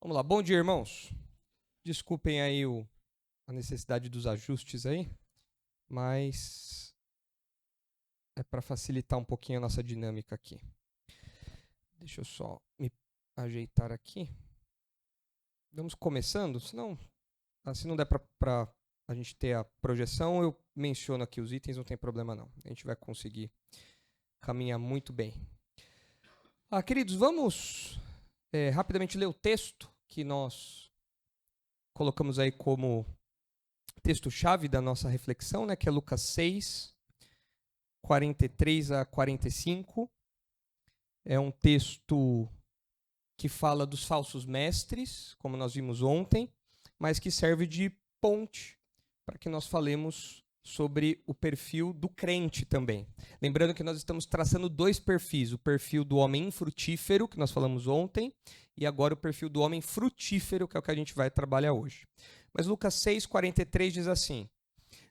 Vamos lá, bom dia, irmãos. Desculpem aí a necessidade dos ajustes aí, mas é para facilitar um pouquinho a nossa dinâmica aqui. Deixa eu só me ajeitar aqui. Vamos começando, senão, se não der para a gente ter a projeção, eu menciono aqui os itens, não tem problema não. A gente vai conseguir caminhar muito bem. Queridos, vamos rapidamente ler o texto que nós colocamos aí como texto-chave da nossa reflexão, né, que é Lucas 6, 43 a 45. É um texto que fala dos falsos mestres, como nós vimos ontem, mas que serve de ponte para que nós falemos sobre o perfil do crente também. Lembrando que nós estamos traçando dois perfis, o perfil do homem infrutífero, que nós falamos ontem, e agora o perfil do homem frutífero, que é o que a gente vai trabalhar hoje. Mas Lucas 6, 43 diz assim: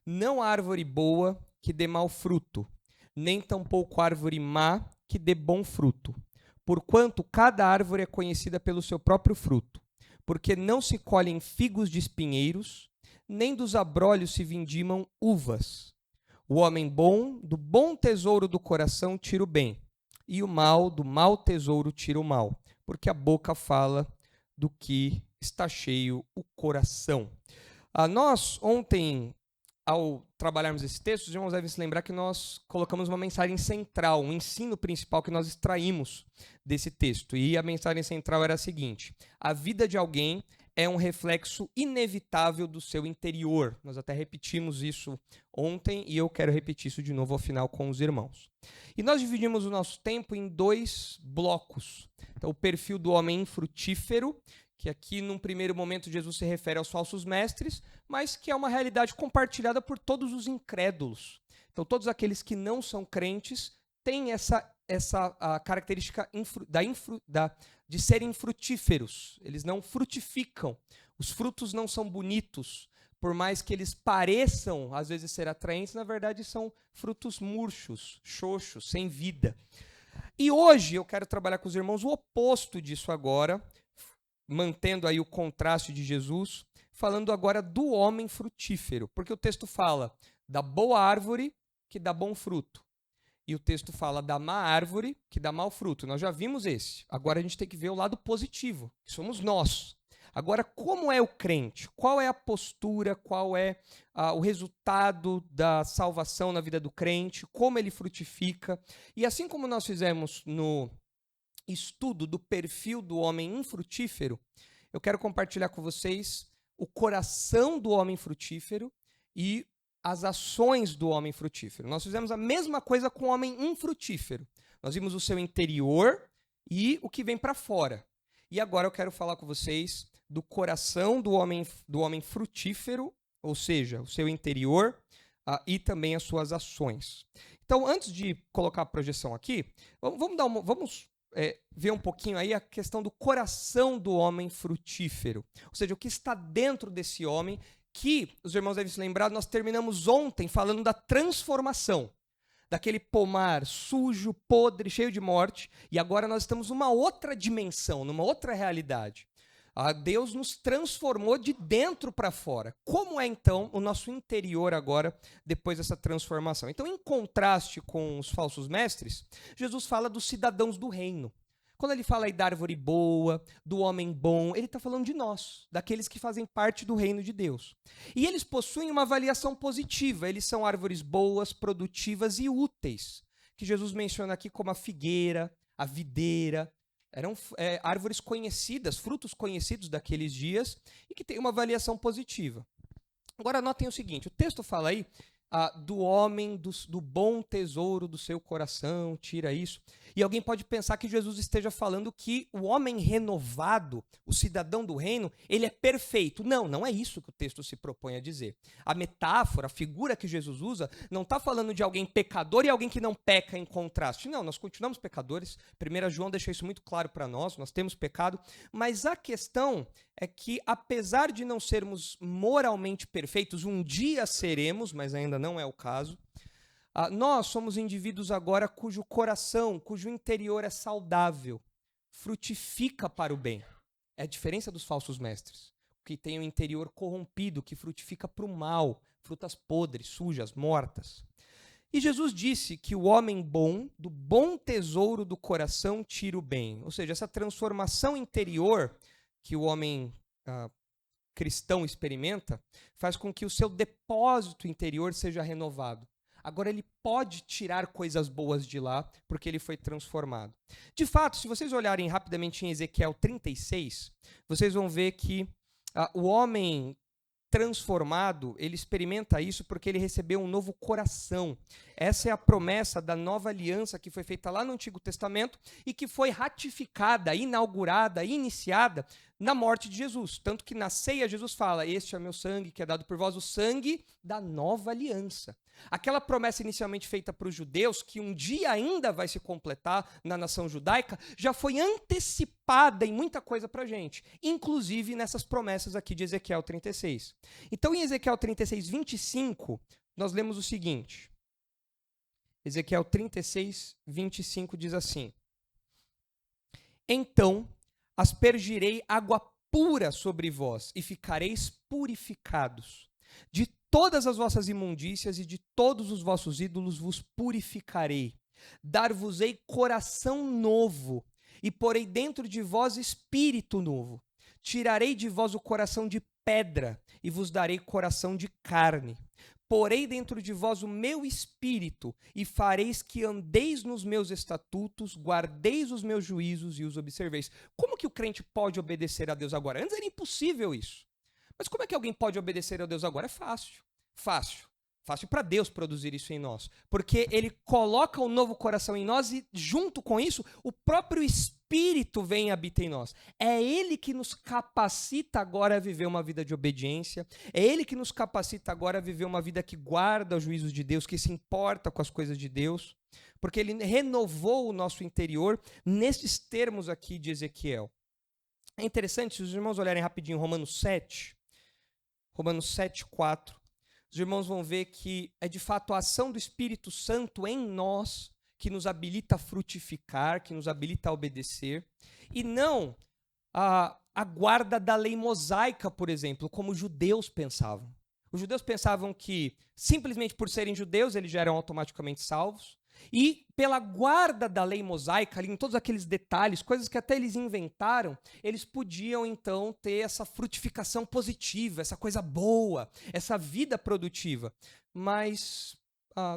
não há árvore boa que dê mau fruto, nem tampouco árvore má que dê bom fruto. Porquanto cada árvore é conhecida pelo seu próprio fruto. Porque não se colhem figos de espinheiros, nem dos abrolhos se vindimam uvas. O homem bom, do bom tesouro do coração, tira o bem, e o mal, do mau tesouro, tira o mal. Porque a boca fala do que está cheio o coração. Nós, ontem, ao trabalharmos esse texto, os irmãos devem se lembrar que nós colocamos uma mensagem central, um ensino principal que nós extraímos desse texto. E a mensagem central era a seguinte: a vida de alguém é um reflexo inevitável do seu interior. Nós até repetimos isso ontem e eu quero repetir isso de novo ao final com os irmãos. E nós dividimos o nosso tempo em dois blocos. Então, o perfil do homem infrutífero, que aqui, num primeiro momento, Jesus se refere aos falsos mestres, mas que é uma realidade compartilhada por todos os incrédulos. Então, todos aqueles que não são crentes têm essa característica de serem frutíferos. Eles não frutificam. Os frutos não são bonitos. Por mais que eles pareçam, às vezes, ser atraentes, na verdade, são frutos murchos, xoxos, sem vida. E hoje eu quero trabalhar com os irmãos o oposto disso agora, mantendo aí o contraste de Jesus, falando agora do homem frutífero, porque o texto fala da boa árvore que dá bom fruto, e o texto fala da má árvore que dá mau fruto. Nós já vimos esse. Agora a gente tem que ver o lado positivo, que somos nós. Agora, como é o crente? Qual é a postura? Qual é o resultado da salvação na vida do crente? Como ele frutifica? E assim como nós fizemos no estudo do perfil do homem infrutífero, eu quero compartilhar com vocês o coração do homem frutífero e as ações do homem frutífero. Nós fizemos a mesma coisa com o homem infrutífero. Nós vimos o seu interior e o que vem para fora. E agora eu quero falar com vocês do coração do homem frutífero, ou seja, o seu interior e também as suas ações. Então, antes de colocar a projeção aqui, vamos ver um pouquinho aí a questão do coração do homem frutífero. Ou seja, o que está dentro desse homem, que, os irmãos devem se lembrar, nós terminamos ontem falando da transformação, daquele pomar sujo, podre, cheio de morte, e agora nós estamos numa outra dimensão, numa outra realidade. Deus nos transformou de dentro para fora. Como é, então, o nosso interior agora, depois dessa transformação? Então, em contraste com os falsos mestres, Jesus fala dos cidadãos do reino. Quando ele fala aí da árvore boa, do homem bom, ele está falando de nós, daqueles que fazem parte do reino de Deus. E eles possuem uma avaliação positiva, eles são árvores boas, produtivas e úteis, que Jesus menciona aqui como a figueira, a videira. Eram árvores conhecidas, frutos conhecidos daqueles dias e que têm uma avaliação positiva. Agora, notem o seguinte, o texto fala aí do homem, do bom tesouro do seu coração, tira isso. E alguém pode pensar que Jesus esteja falando que o homem renovado, o cidadão do reino, ele é perfeito. Não, não é isso que o texto se propõe a dizer. A metáfora, a figura que Jesus usa, não está falando de alguém pecador e alguém que não peca em contraste. Não, nós continuamos pecadores. 1 João deixa isso muito claro para nós temos pecado. Mas a questão é que, apesar de não sermos moralmente perfeitos, um dia seremos, mas ainda não é o caso, nós somos indivíduos agora cujo coração, cujo interior é saudável, frutifica para o bem, É a diferença dos falsos mestres, que tem o interior corrompido, que frutifica para o mal, frutas podres, sujas, mortas. E Jesus disse que o homem bom, do bom tesouro do coração, tira o bem. Ou seja, essa transformação interior que o homem cristão experimenta, faz com que o seu depósito interior seja renovado. Agora ele pode tirar coisas boas de lá, porque ele foi transformado. De fato, se vocês olharem rapidamente em Ezequiel 36, vocês vão ver que o homem transformado, ele experimenta isso porque ele recebeu um novo coração. Essa é a promessa da nova aliança que foi feita lá no Antigo Testamento e que foi ratificada, inaugurada, iniciada na morte de Jesus. Tanto que na ceia Jesus fala, este é meu sangue que é dado por vós, o sangue da nova aliança. Aquela promessa inicialmente feita para os judeus, que um dia ainda vai se completar na nação judaica, já foi antecipada em muita coisa para a gente, inclusive nessas promessas aqui de Ezequiel 36. Então, em Ezequiel 36, 25, nós lemos o seguinte. Ezequiel 36, 25 diz assim: Então aspergirei água pura sobre vós, e ficareis purificados. De todas as vossas imundícias e de todos os vossos ídolos vos purificarei. Dar-vos-ei coração novo, e porei dentro de vós espírito novo. Tirarei de vós o coração de pedra, e vos darei coração de carne. Porei dentro de vós o meu espírito, e fareis que andeis nos meus estatutos, guardeis os meus juízos e os observeis. Como que o crente pode obedecer a Deus agora? Antes era impossível isso. Mas como é que alguém pode obedecer a Deus agora? É fácil. Fácil para Deus produzir isso em nós. Porque ele coloca um novo coração em nós e, junto com isso, o próprio Espírito vem e habita em nós. É ele que nos capacita agora a viver uma vida de obediência. É ele que nos capacita agora a viver uma vida que guarda os juízos de Deus, que se importa com as coisas de Deus. Porque ele renovou o nosso interior nesses termos aqui de Ezequiel. É interessante, se os irmãos olharem rapidinho Romanos 7, 4, os irmãos vão ver que é de fato a ação do Espírito Santo em nós que nos habilita a frutificar, que nos habilita a obedecer, e não a guarda da lei mosaica, por exemplo, como os judeus pensavam. Os judeus pensavam que, simplesmente por serem judeus, eles já eram automaticamente salvos, e pela guarda da lei mosaica, ali em todos aqueles detalhes, coisas que até eles inventaram, eles podiam então ter essa frutificação positiva, essa coisa boa, essa vida produtiva. Mas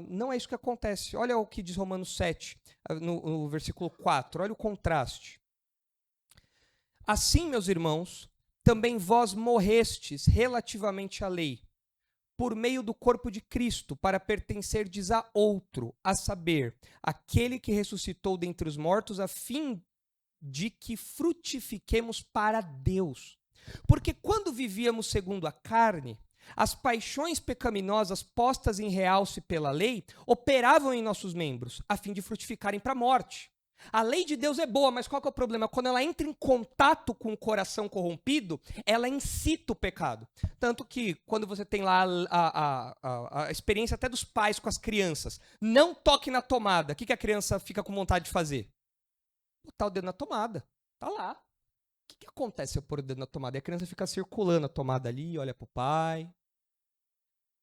não é isso que acontece. Olha o que diz Romanos 7, no versículo 4, olha o contraste. Assim, meus irmãos, também vós morrestes relativamente à lei, por meio do corpo de Cristo, para pertencerdes a outro, a saber, aquele que ressuscitou dentre os mortos, a fim de que frutifiquemos para Deus. Porque quando vivíamos segundo a carne, as paixões pecaminosas postas em realce pela lei operavam em nossos membros, a fim de frutificarem para a morte. A lei de Deus é boa, mas qual que é o problema? Quando ela entra em contato com o coração corrompido, ela incita o pecado. Tanto que, quando você tem lá a experiência até dos pais com as crianças, não toque na tomada. O que a criança fica com vontade de fazer? Botar o dedo na tomada. Tá lá. O que acontece se eu pôr o dedo na tomada? E a criança fica circulando a tomada ali, olha pro pai,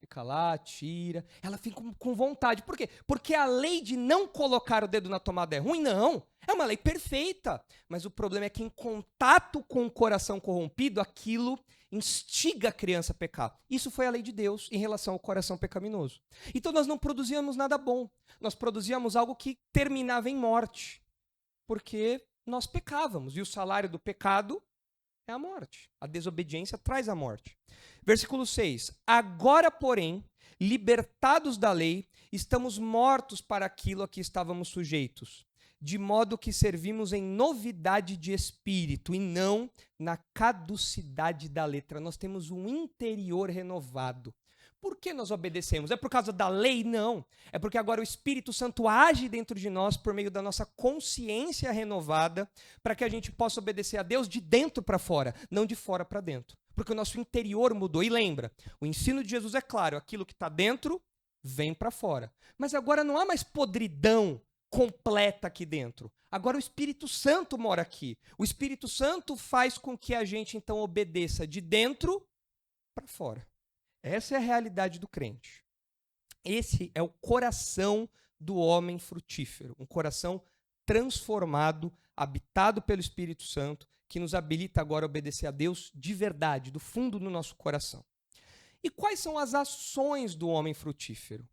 fica lá, tira. Ela fica com vontade. Por quê? Porque a lei de não colocar o dedo na tomada é ruim? Não. É uma lei perfeita. Mas o problema é que em contato com o coração corrompido, aquilo instiga a criança a pecar. Isso foi a lei de Deus em relação ao coração pecaminoso. Então nós não produzíamos nada bom. Nós produzíamos algo que terminava em morte. Porque nós pecávamos. E o salário do pecado é a morte. A desobediência traz a morte. Versículo 6. Agora, porém, libertados da lei, estamos mortos para aquilo a que estávamos sujeitos, de modo que servimos em novidade de espírito e não na caducidade da letra. Nós temos um interior renovado. Por que nós obedecemos? É por causa da lei? Não. É porque agora o Espírito Santo age dentro de nós por meio da nossa consciência renovada para que a gente possa obedecer a Deus de dentro para fora, não de fora para dentro. Porque o nosso interior mudou. E lembra, o ensino de Jesus é claro, aquilo que está dentro vem para fora. Mas agora não há mais podridão completa aqui dentro. Agora o Espírito Santo mora aqui. O Espírito Santo faz com que a gente, então, obedeça de dentro para fora. Essa é a realidade do crente. Esse é o coração do homem frutífero. Um coração transformado, habitado pelo Espírito Santo, que nos habilita agora a obedecer a Deus de verdade, do fundo do nosso coração. E quais são as ações do homem frutífero?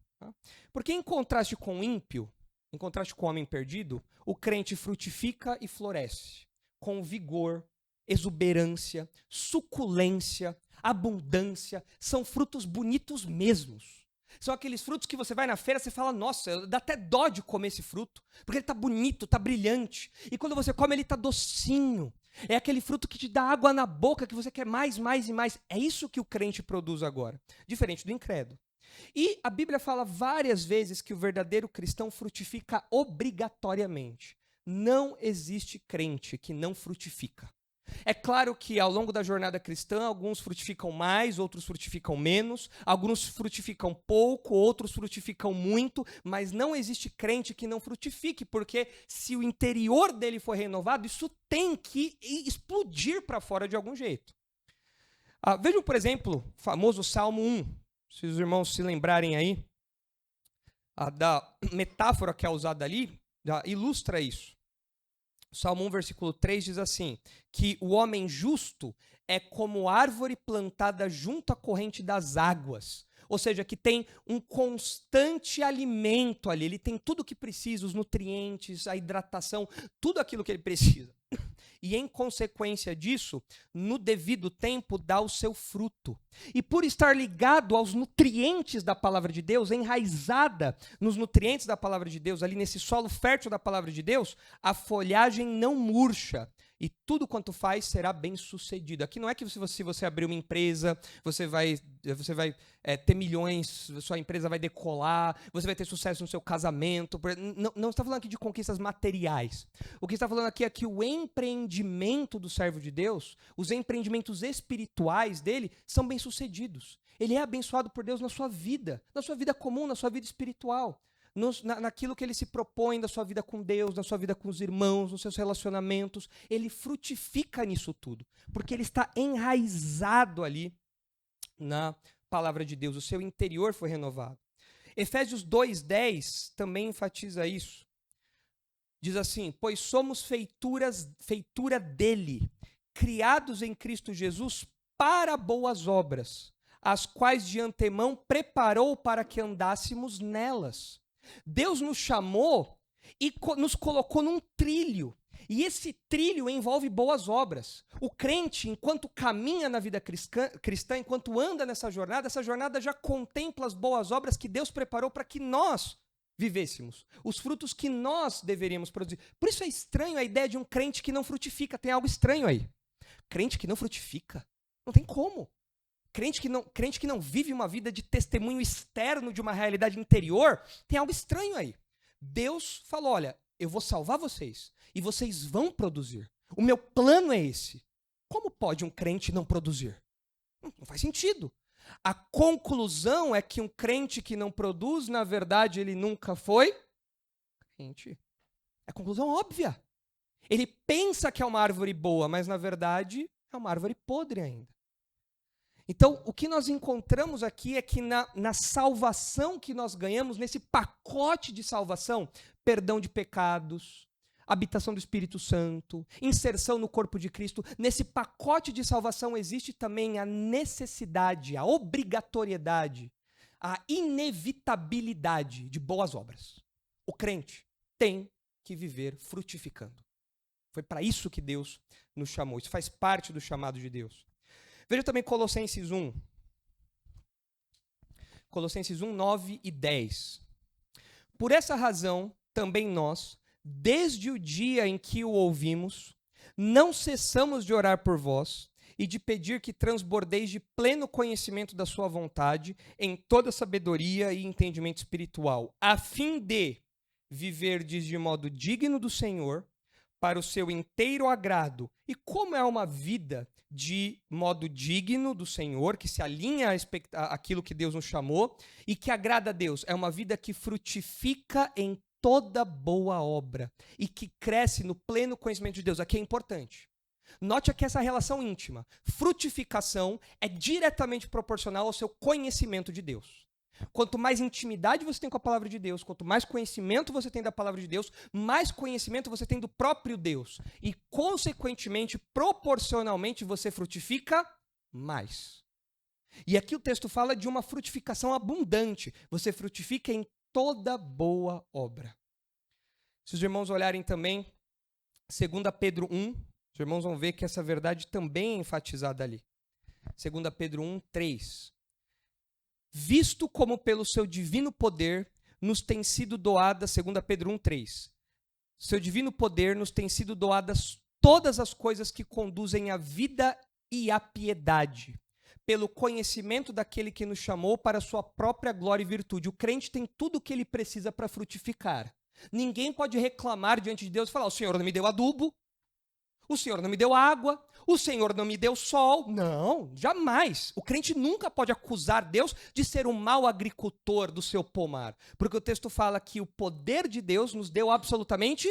Porque em contraste com o ímpio, em contraste com o homem perdido, o crente frutifica e floresce com vigor, exuberância, suculência, abundância. São frutos bonitos mesmos. São aqueles frutos que você vai na feira e você fala, nossa, dá até dó de comer esse fruto, porque ele está bonito, está brilhante. E quando você come, ele está docinho. É aquele fruto que te dá água na boca, que você quer mais, mais e mais. É isso que o crente produz agora, diferente do incrédulo. E a Bíblia fala várias vezes que o verdadeiro cristão frutifica obrigatoriamente. Não existe crente que não frutifica. É claro que ao longo da jornada cristã, alguns frutificam mais, outros frutificam menos, alguns frutificam pouco, outros frutificam muito, mas não existe crente que não frutifique, porque se o interior dele for renovado, isso tem que explodir para fora de algum jeito. Vejam, por exemplo, o famoso Salmo 1, se os irmãos se lembrarem aí, da metáfora que é usada ali, ilustra isso. Salmo 1, versículo 3 diz assim, que o homem justo é como árvore plantada junto à corrente das águas. Ou seja, que tem um constante alimento ali, ele tem tudo o que precisa, os nutrientes, a hidratação, tudo aquilo que ele precisa. E em consequência disso, no devido tempo, dá o seu fruto. E por estar ligado aos nutrientes da palavra de Deus, enraizada nos nutrientes da palavra de Deus, ali nesse solo fértil da palavra de Deus, a folhagem não murcha. E tudo quanto faz será bem sucedido. Aqui não é que se você abrir uma empresa, você vai ter milhões, sua empresa vai decolar, você vai ter sucesso no seu casamento. Não está falando aqui de conquistas materiais. O que está falando aqui é que o empreendimento do servo de Deus, os empreendimentos espirituais dele, são bem-sucedidos. Ele é abençoado por Deus na sua vida comum, na sua vida espiritual. Naquilo que ele se propõe da sua vida com Deus, na sua vida com os irmãos, nos seus relacionamentos, ele frutifica nisso tudo, porque ele está enraizado ali na palavra de Deus, o seu interior foi renovado. Efésios 2:10 também enfatiza isso. Diz assim, pois somos feitura dele, criados em Cristo Jesus para boas obras, as quais de antemão preparou para que andássemos nelas. Deus nos chamou e nos colocou num trilho. E esse trilho envolve boas obras. O crente, enquanto caminha na vida cristã, enquanto anda nessa jornada, essa jornada já contempla as boas obras que Deus preparou para que nós vivêssemos. Os frutos que nós deveríamos produzir. Por isso é estranho a ideia de um crente que não frutifica. Tem algo estranho aí. Crente que não frutifica? Não tem como. Crente que não vive uma vida de testemunho externo de uma realidade interior, tem algo estranho aí. Deus falou, olha, eu vou salvar vocês e vocês vão produzir. O meu plano é esse. Como pode um crente não produzir? Não faz sentido. A conclusão é que um crente que não produz, na verdade, ele nunca foi crente. É a conclusão óbvia. Ele pensa que é uma árvore boa, mas na verdade é uma árvore podre ainda. Então, o que nós encontramos aqui é que na salvação que nós ganhamos, nesse pacote de salvação, perdão de pecados, habitação do Espírito Santo, inserção no corpo de Cristo, nesse pacote de salvação existe também a necessidade, a obrigatoriedade, a inevitabilidade de boas obras. O crente tem que viver frutificando. Foi para isso que Deus nos chamou. Isso faz parte do chamado de Deus. Veja também Colossenses 1. Colossenses 1, 9 e 10. Por essa razão, também nós, desde o dia em que o ouvimos, não cessamos de orar por vós e de pedir que transbordeis de pleno conhecimento da sua vontade em toda sabedoria e entendimento espiritual, a fim de viverdes de modo digno do Senhor, para o seu inteiro agrado. E como é uma vida de modo digno do Senhor, que se alinha àquilo que Deus nos chamou e que agrada a Deus? É uma vida que frutifica em toda boa obra e que cresce no pleno conhecimento de Deus. Aqui é importante. Note aqui essa relação íntima. Frutificação é diretamente proporcional ao seu conhecimento de Deus. Quanto mais intimidade você tem com a palavra de Deus, quanto mais conhecimento você tem da palavra de Deus, mais conhecimento você tem do próprio Deus. E, consequentemente, proporcionalmente, você frutifica mais. E aqui o texto fala de uma frutificação abundante. Você frutifica em toda boa obra. Se os irmãos olharem também, 2 Pedro 1, os irmãos vão ver que essa verdade também é enfatizada ali. 2 Pedro 1, 3. Visto como pelo seu divino poder nos tem sido doadas, 2 Pedro 1, 3. Seu divino poder nos tem sido doadas todas as coisas que conduzem à vida e à piedade, pelo conhecimento daquele que nos chamou para a sua própria glória e virtude. O crente tem tudo o que ele precisa para frutificar. Ninguém pode reclamar diante de Deus e falar: o Senhor não me deu adubo, o Senhor não me deu água, o Senhor não me deu sol. Não, jamais. O crente nunca pode acusar Deus de ser um mau agricultor do seu pomar, porque o texto fala que o poder de Deus nos deu absolutamente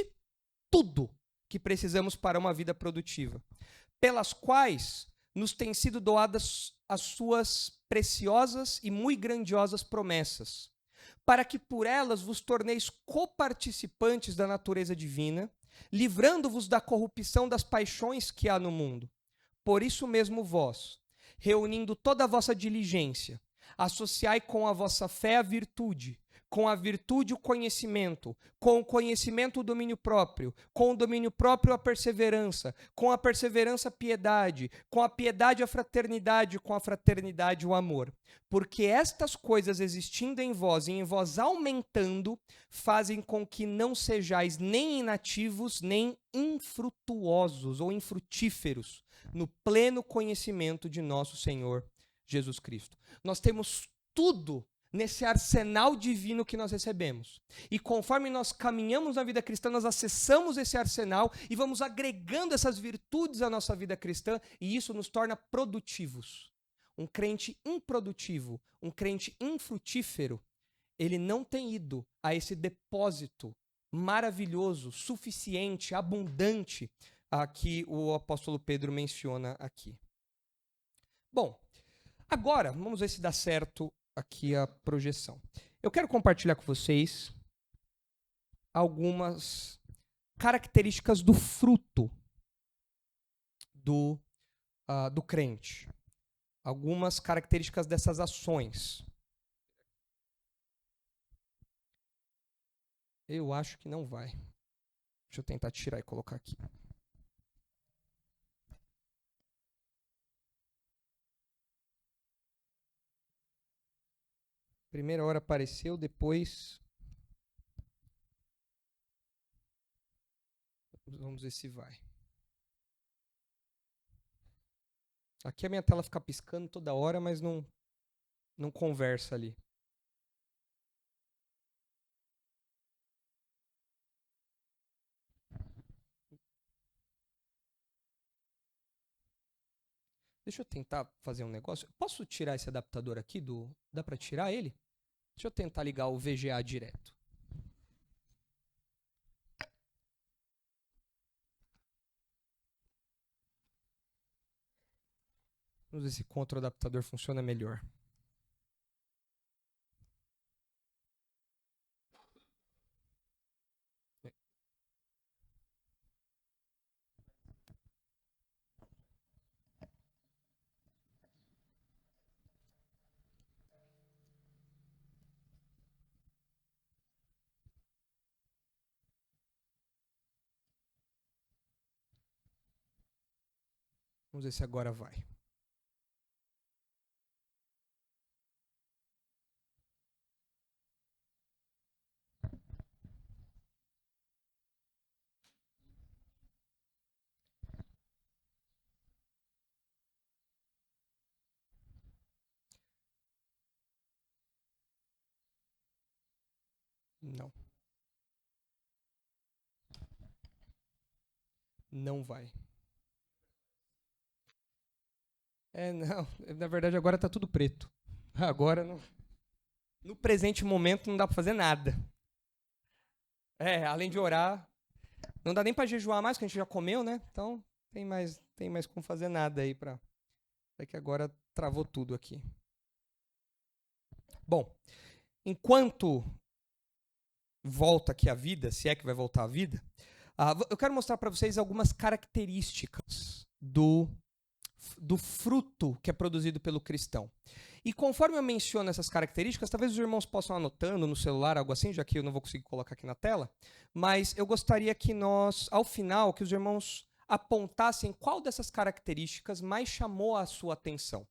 tudo que precisamos para uma vida produtiva, pelas quais nos têm sido doadas as suas preciosas e muito grandiosas promessas, para que por elas vos torneis coparticipantes da natureza divina, livrando-vos da corrupção das paixões que há no mundo. Por isso mesmo vós, reunindo toda a vossa diligência, associai com a vossa fé a virtude, com a virtude o conhecimento, com o conhecimento o domínio próprio, com o domínio próprio a perseverança, com a perseverança a piedade, com a piedade a fraternidade, com a fraternidade o amor. Porque estas coisas existindo em vós e em vós aumentando, fazem com que não sejais nem inativos, nem infrutuosos ou infrutíferos no pleno conhecimento de nosso Senhor Jesus Cristo. Nós temos tudo nesse arsenal divino que nós recebemos. E conforme nós caminhamos na vida cristã, nós acessamos esse arsenal e vamos agregando essas virtudes à nossa vida cristã, e isso nos torna produtivos. Um crente improdutivo, um crente infrutífero, ele não tem ido a esse depósito maravilhoso, suficiente, abundante, que o apóstolo Pedro menciona aqui. Bom, agora, vamos ver se dá certo aqui a projeção. Eu quero compartilhar com vocês algumas características do fruto do crente. Algumas características dessas ações. Eu acho que não vai. Deixa eu tentar tirar e colocar aqui. Primeira hora apareceu, depois... Vamos ver se vai. Aqui a minha tela fica piscando toda hora, mas não conversa ali. Deixa eu tentar fazer um negócio. Posso tirar esse adaptador aqui? Dá para tirar ele? Deixa eu tentar ligar o VGA direto. Vamos ver se contra o adaptador funciona melhor. Vamos ver se agora vai. Não. Não vai. Não. Na verdade, agora está tudo preto. Agora, no presente momento, não dá para fazer nada. Além de orar, não dá nem para jejuar mais, porque a gente já comeu, né? Então, tem mais como fazer nada aí para... É que agora travou tudo aqui. Bom, enquanto volta aqui a vida, se é que vai voltar a vida, eu quero mostrar para vocês algumas características do fruto que é produzido pelo cristão. E conforme eu menciono essas características, talvez os irmãos possam anotando no celular, algo assim, já que eu não vou conseguir colocar aqui na tela, mas eu gostaria que nós, ao final, que os irmãos apontassem qual dessas características mais chamou a sua atenção.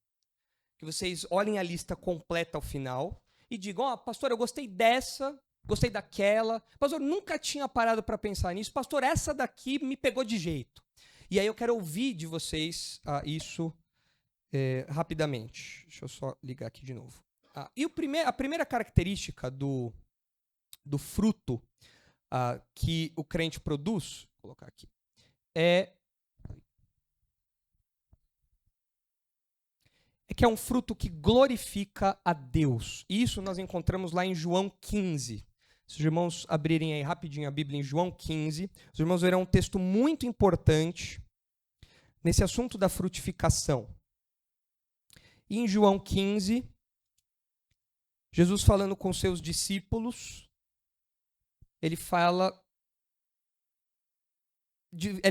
Que vocês olhem a lista completa ao final e digam, pastor, eu gostei dessa, gostei daquela, pastor, nunca tinha parado para pensar nisso, pastor, essa daqui me pegou de jeito. E aí eu quero ouvir de vocês isso rapidamente. Deixa eu só ligar aqui de novo. E a primeira característica do fruto que o crente produz, vou colocar aqui, é que é um fruto que glorifica a Deus. E isso nós encontramos lá em João 15. Se os irmãos abrirem aí rapidinho a Bíblia em João 15, os irmãos verão um texto muito importante nesse assunto da frutificação. E em João 15, Jesus falando com seus discípulos, ele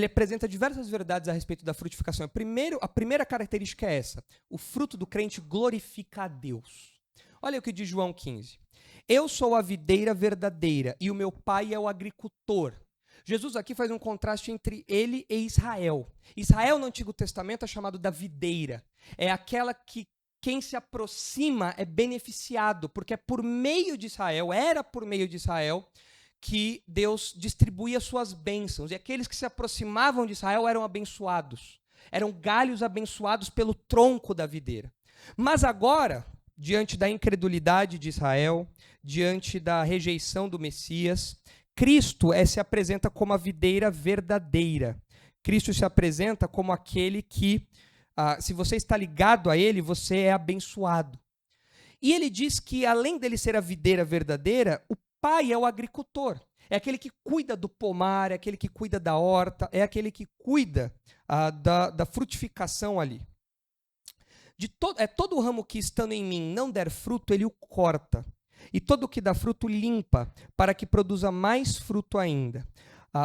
apresenta diversas verdades a respeito da frutificação. A primeira característica é essa: o fruto do crente glorifica a Deus. Olha o que diz João 15. Eu sou a videira verdadeira e o meu pai é o agricultor. Jesus aqui faz um contraste entre ele e Israel. Israel no Antigo Testamento é chamado da videira. É aquela que quem se aproxima é beneficiado, porque é por meio de Israel, era por meio de Israel, que Deus distribuía suas bênçãos. E aqueles que se aproximavam de Israel eram abençoados. Eram galhos abençoados pelo tronco da videira. Mas agora, diante da incredulidade de Israel, diante da rejeição do Messias, Cristo se apresenta como a videira verdadeira. Cristo se apresenta como aquele que, se você está ligado a ele, você é abençoado. E ele diz que, além dele ser a videira verdadeira, o pai é o agricultor. É aquele que cuida do pomar, é aquele que cuida da horta, é aquele que cuida da frutificação ali. Todo o ramo que, estando em mim, não der fruto, ele o corta. E todo o que dá fruto, limpa, para que produza mais fruto ainda.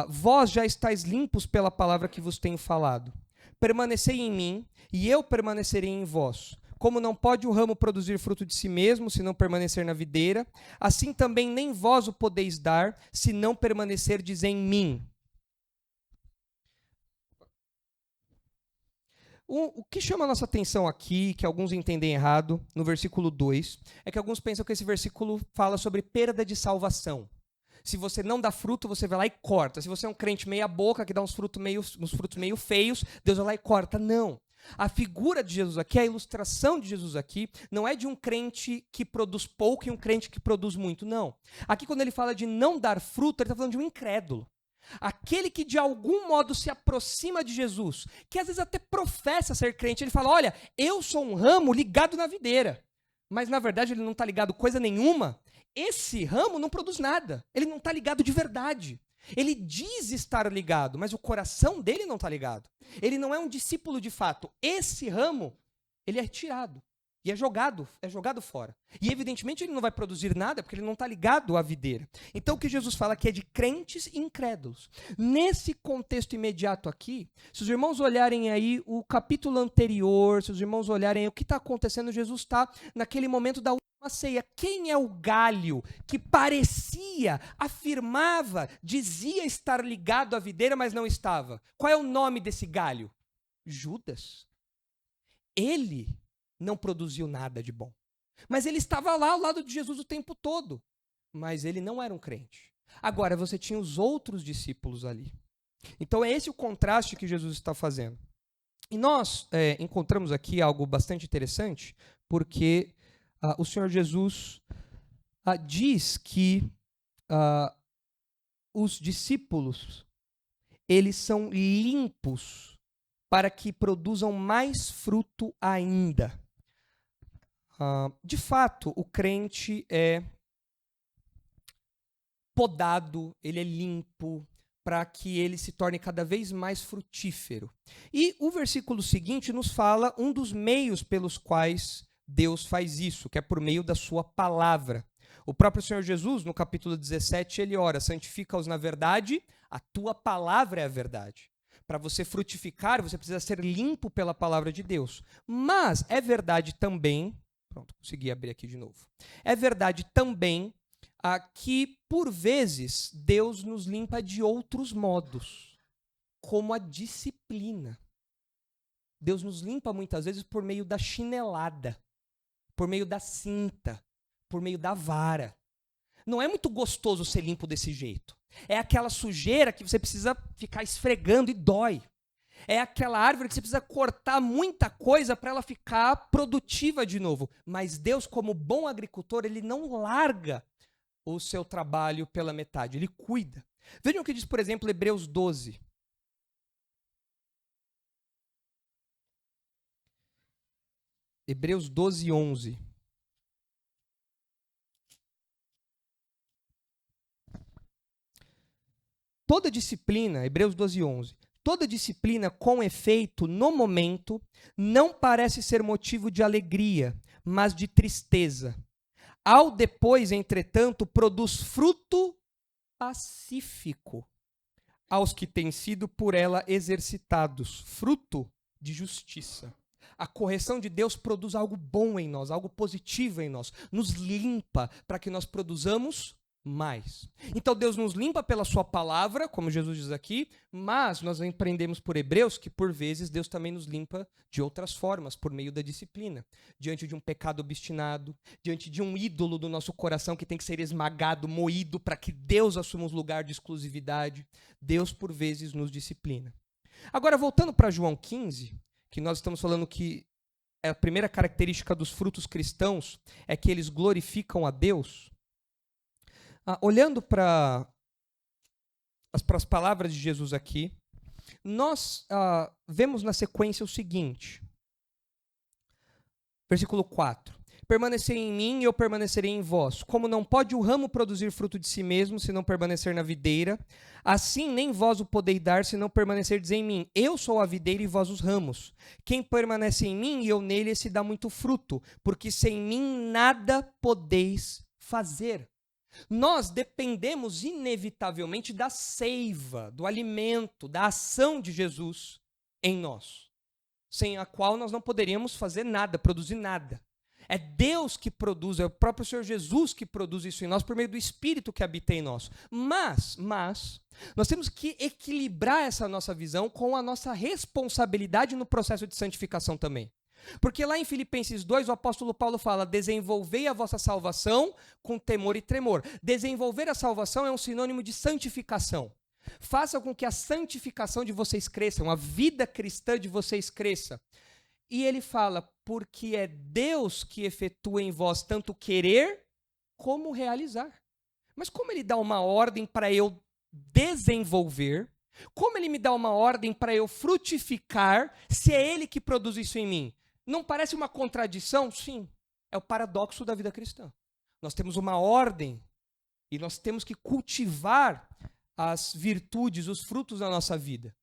Vós já estáis limpos pela palavra que vos tenho falado. Permanecei em mim, e eu permanecerei em vós. Como não pode o ramo produzir fruto de si mesmo, se não permanecer na videira, assim também nem vós o podeis dar, se não permanecerdes em mim. O que chama a nossa atenção aqui, que alguns entendem errado, no versículo 2, é que alguns pensam que esse versículo fala sobre perda de salvação. Se você não dá fruto, você vai lá e corta. Se você é um crente meia boca, que dá uns frutos meio feios, Deus vai lá e corta. Não. A figura de Jesus aqui, a ilustração de Jesus aqui, não é de um crente que produz pouco e um crente que produz muito, não. Aqui, quando ele fala de não dar fruto, ele está falando de um incrédulo. Aquele que de algum modo se aproxima de Jesus, que às vezes até professa ser crente, ele fala, olha, eu sou um ramo ligado na videira, mas na verdade ele não está ligado coisa nenhuma. Esse ramo não produz nada, ele não está ligado de verdade. Ele diz estar ligado, mas o coração dele não está ligado. Ele não é um discípulo de fato. Esse ramo, ele é tirado. E é jogado fora. E evidentemente ele não vai produzir nada, porque ele não está ligado à videira. Então o que Jesus fala aqui é de crentes incrédulos. Nesse contexto imediato aqui, se os irmãos olharem aí o capítulo anterior, se os irmãos olharem o que está acontecendo, Jesus está naquele momento da última ceia. Quem é o galho que parecia, afirmava, dizia estar ligado à videira, mas não estava? Qual é o nome desse galho? Judas. Ele não produziu nada de bom. Mas ele estava lá ao lado de Jesus o tempo todo. Mas ele não era um crente. Agora, você tinha os outros discípulos ali. Então, é esse o contraste que Jesus está fazendo. E nós encontramos aqui algo bastante interessante, porque o Senhor Jesus diz que os discípulos, eles são limpos para que produzam mais fruto ainda. De fato, o crente podado, ele é limpo, para que ele se torne cada vez mais frutífero. E o versículo seguinte nos fala um dos meios pelos quais Deus faz isso, que é por meio da sua palavra. O próprio Senhor Jesus, no capítulo 17, ele ora: santifica-os na verdade, a tua palavra é a verdade. Para você frutificar, você precisa ser limpo pela palavra de Deus. Mas é verdade também, pronto, consegui abrir aqui de novo. É verdade também que, por vezes, Deus nos limpa de outros modos, como a disciplina. Deus nos limpa muitas vezes por meio da chinelada, por meio da cinta, por meio da vara. Não é muito gostoso ser limpo desse jeito. É aquela sujeira que você precisa ficar esfregando e dói. É aquela árvore que você precisa cortar muita coisa para ela ficar produtiva de novo. Mas Deus, como bom agricultor, ele não larga o seu trabalho pela metade, ele cuida. Vejam o que diz, por exemplo, Hebreus 12. Hebreus 12, 11. Toda disciplina, Hebreus 12, 11. Toda disciplina com efeito no momento não parece ser motivo de alegria, mas de tristeza. Ao depois, entretanto, produz fruto pacífico aos que têm sido por ela exercitados, fruto de justiça. A correção de Deus produz algo bom em nós, algo positivo em nós, nos limpa para que nós produzamos mais. Então Deus nos limpa pela sua palavra, como Jesus diz aqui, mas nós aprendemos por Hebreus que por vezes Deus também nos limpa de outras formas, por meio da disciplina. Diante de um pecado obstinado, diante de um ídolo do nosso coração que tem que ser esmagado, moído, para que Deus assuma um lugar de exclusividade, Deus por vezes nos disciplina. Agora, voltando para João 15, que nós estamos falando que a primeira característica dos frutos cristãos é que eles glorificam a Deus. Olhando para as palavras de Jesus aqui, nós vemos na sequência o seguinte. Versículo 4. Permanecerei em mim e eu permanecerei em vós. Como não pode o ramo produzir fruto de si mesmo, se não permanecer na videira, assim nem vós o podeis dar, se não permanecerdes em mim. Eu sou a videira e vós os ramos. Quem permanece em mim e eu nele, esse dá muito fruto, porque sem mim nada podeis fazer. Nós dependemos inevitavelmente da seiva, do alimento, da ação de Jesus em nós, sem a qual nós não poderíamos fazer nada, produzir nada. É Deus que produz, é o próprio Senhor Jesus que produz isso em nós por meio do Espírito que habita em nós. Mas, nós temos que equilibrar essa nossa visão com a nossa responsabilidade no processo de santificação também. Porque lá em Filipenses 2, o apóstolo Paulo fala: desenvolvei a vossa salvação com temor e tremor. Desenvolver a salvação é um sinônimo de santificação. Faça com que a santificação de vocês cresça, a vida cristã de vocês cresça. E ele fala: porque é Deus que efetua em vós tanto querer como realizar. Mas como ele dá uma ordem para eu desenvolver, como ele me dá uma ordem para eu frutificar, se é ele que produz isso em mim? Não parece uma contradição? Sim, é o paradoxo da vida cristã. Nós temos uma ordem e nós temos que cultivar as virtudes, os frutos da nossa vida.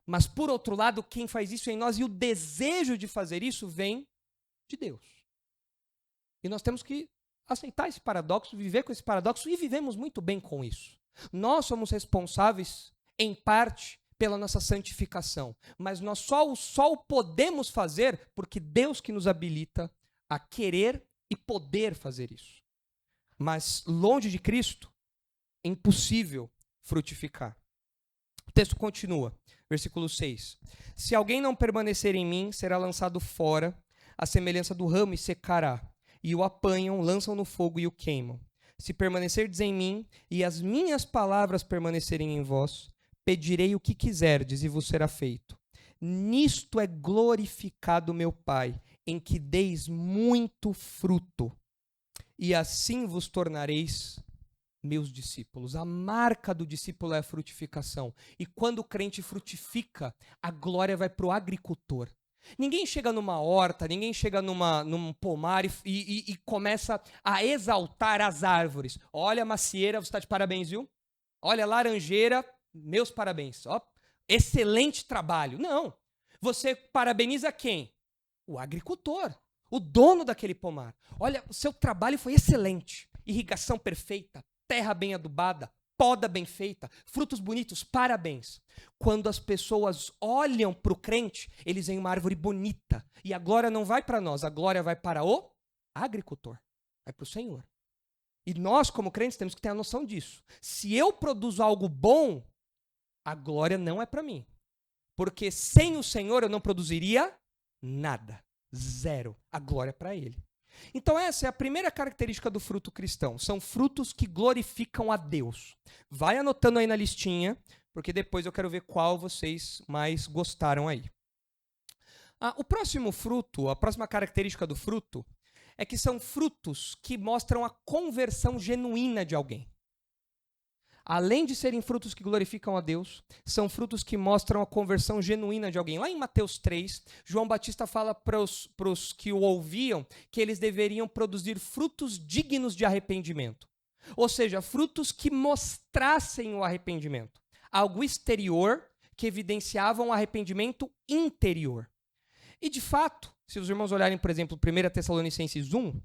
Mas, por outro lado, quem faz isso em nós e o desejo de fazer isso vem de Deus. E nós temos que aceitar esse paradoxo, viver com esse paradoxo, e vivemos muito bem com isso. Nós somos responsáveis, em parte, pela nossa santificação, mas nós só o podemos fazer porque Deus que nos habilita a querer e poder fazer isso. Mas longe de Cristo, é impossível frutificar. O texto continua, versículo 6. Se alguém não permanecer em mim, será lançado fora, à semelhança do ramo, e secará. E o apanham, lançam no fogo e o queimam. Se permanecerdes em mim, e as minhas palavras permanecerem em vós, pedirei o que quiserdes e vos será feito. Nisto é glorificado meu Pai, em que deis muito fruto, e assim vos tornareis meus discípulos. A marca do discípulo é a frutificação. E quando o crente frutifica, a glória vai para o agricultor. Ninguém chega numa horta, ninguém chega num pomar e começa a exaltar as árvores. Olha, macieira, você está de parabéns, viu? Olha, laranjeira, meus parabéns. Ó, excelente trabalho. Não. Você parabeniza quem? O agricultor, o dono daquele pomar. Olha, o seu trabalho foi excelente. Irrigação perfeita, terra bem adubada, poda bem feita, frutos bonitos, parabéns. Quando as pessoas olham para o crente, eles veem uma árvore bonita. E a glória não vai para nós, a glória vai para o agricultor, vai para o Senhor. E nós, como crentes, temos que ter a noção disso. Se eu produzo algo bom, a glória não é para mim. Porque sem o Senhor eu não produziria nada. Zero. A glória é para Ele. Então essa é a primeira característica do fruto cristão. São frutos que glorificam a Deus. Vai anotando aí na listinha, porque depois eu quero ver qual vocês mais gostaram aí. O próximo fruto, a próxima característica do fruto, é que são frutos que mostram a conversão genuína de alguém. Além de serem frutos que glorificam a Deus, são frutos que mostram a conversão genuína de alguém. Lá em Mateus 3, João Batista fala para os que o ouviam que eles deveriam produzir frutos dignos de arrependimento. Ou seja, frutos que mostrassem o arrependimento. Algo exterior que evidenciava um arrependimento interior. E de fato, se os irmãos olharem, por exemplo, 1 Tessalonicenses 1,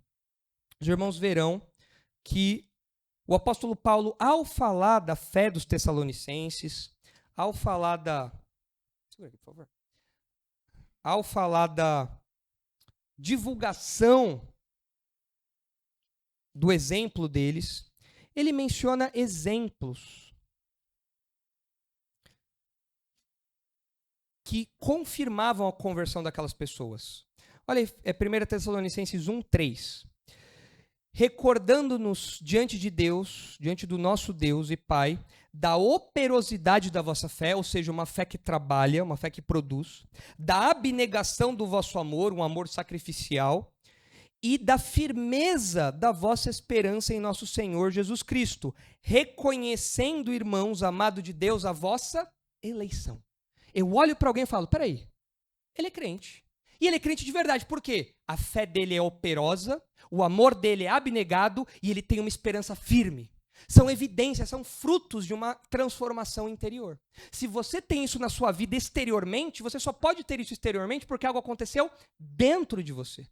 os irmãos verão que o apóstolo Paulo, ao falar da fé dos tessalonicenses, ao falar da divulgação do exemplo deles, ele menciona exemplos que confirmavam a conversão daquelas pessoas. Olha, é 1 Tessalonicenses 1:3. Recordando-nos diante de Deus, diante do nosso Deus e Pai, da operosidade da vossa fé, ou seja, uma fé que trabalha, uma fé que produz, da abnegação do vosso amor, um amor sacrificial, e da firmeza da vossa esperança em nosso Senhor Jesus Cristo, reconhecendo, irmãos, amado de Deus, a vossa eleição. Eu olho para alguém e falo, peraí, ele é crente. E ele é crente de verdade, por quê? A fé dele é operosa, o amor dele é abnegado e ele tem uma esperança firme. São evidências, são frutos de uma transformação interior. Se você tem isso na sua vida exteriormente, você só pode ter isso exteriormente porque algo aconteceu dentro de você.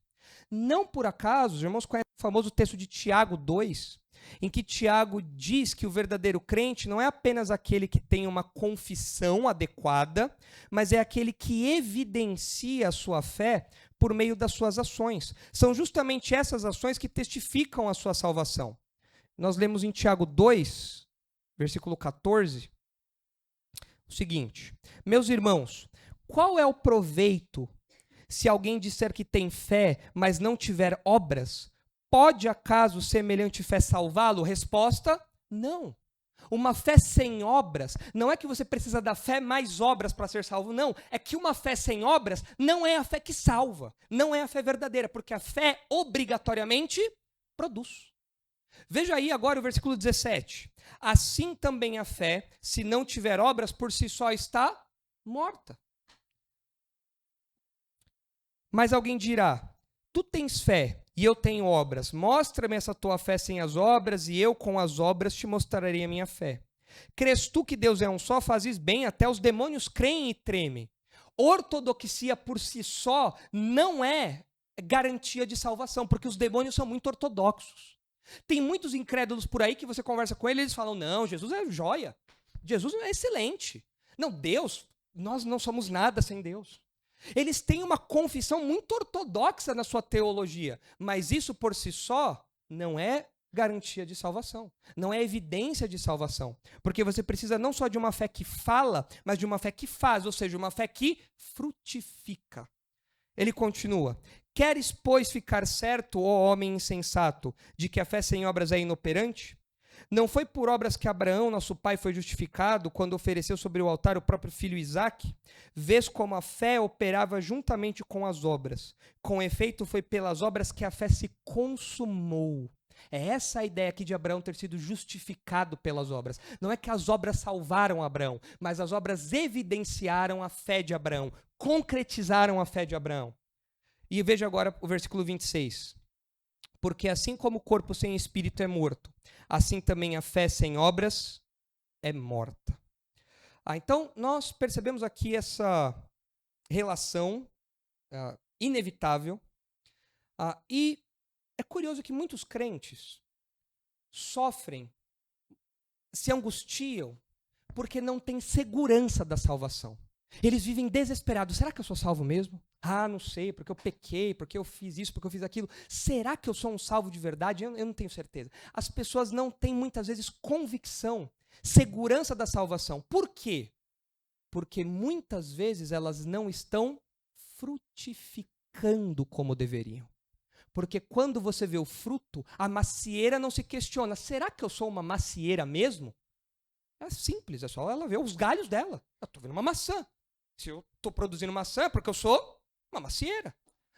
Não por acaso, os irmãos conhecem o famoso texto de Tiago 2, em que Tiago diz que o verdadeiro crente não é apenas aquele que tem uma confissão adequada, mas é aquele que evidencia a sua fé por meio das suas ações. São justamente essas ações que testificam a sua salvação. Nós lemos em Tiago 2, versículo 14, o seguinte: meus irmãos, qual é o proveito se alguém disser que tem fé, mas não tiver obras? Pode acaso semelhante fé salvá-lo? Resposta: não. Uma fé sem obras, não é que você precisa da fé mais obras para ser salvo, não. É que uma fé sem obras não é a fé que salva, não é a fé verdadeira, porque a fé obrigatoriamente produz. Veja aí agora o versículo 17. Assim também a fé, se não tiver obras, por si só está morta. Mas alguém dirá, tu tens fé e eu tenho obras. Mostra-me essa tua fé sem as obras, e eu com as obras te mostrarei a minha fé. Crês tu que Deus é um só? Fazes bem, até os demônios creem e tremem. Ortodoxia por si só não é garantia de salvação, porque os demônios são muito ortodoxos. Tem muitos incrédulos por aí que você conversa com eles, eles falam, não, Jesus é joia, Jesus é excelente. Não, Deus, nós não somos nada sem Deus. Eles têm uma confissão muito ortodoxa na sua teologia, mas isso por si só não é garantia de salvação, não é evidência de salvação, porque você precisa não só de uma fé que fala, mas de uma fé que faz, ou seja, uma fé que frutifica. Ele continua, queres, pois, ficar certo, ó homem insensato, de que a fé sem obras é inoperante? Não foi por obras que Abraão, nosso pai, foi justificado quando ofereceu sobre o altar o próprio filho Isaque? Vês como a fé operava juntamente com as obras. Com efeito, foi pelas obras que a fé se consumou. É essa a ideia aqui de Abraão ter sido justificado pelas obras. Não é que as obras salvaram Abraão, mas as obras evidenciaram a fé de Abraão, concretizaram a fé de Abraão. E veja agora o versículo 26. Porque assim como o corpo sem espírito é morto, assim também a fé sem obras é morta. Então, nós percebemos aqui essa relação inevitável. E é curioso que muitos crentes sofrem, se angustiam, porque não têm segurança da salvação. Eles vivem desesperados. Será que eu sou salvo mesmo? Não sei, porque eu pequei, porque eu fiz isso, porque eu fiz aquilo. Será que eu sou um salvo de verdade? Eu não tenho certeza. As pessoas não têm, muitas vezes, convicção, segurança da salvação. Por quê? Porque muitas vezes elas não estão frutificando como deveriam. Porque quando você vê o fruto, a macieira não se questiona. Será que eu sou uma macieira mesmo? É simples, é só ela ver os galhos dela. Eu estou vendo uma maçã. Se eu estou produzindo maçã é porque eu sou uma macieira.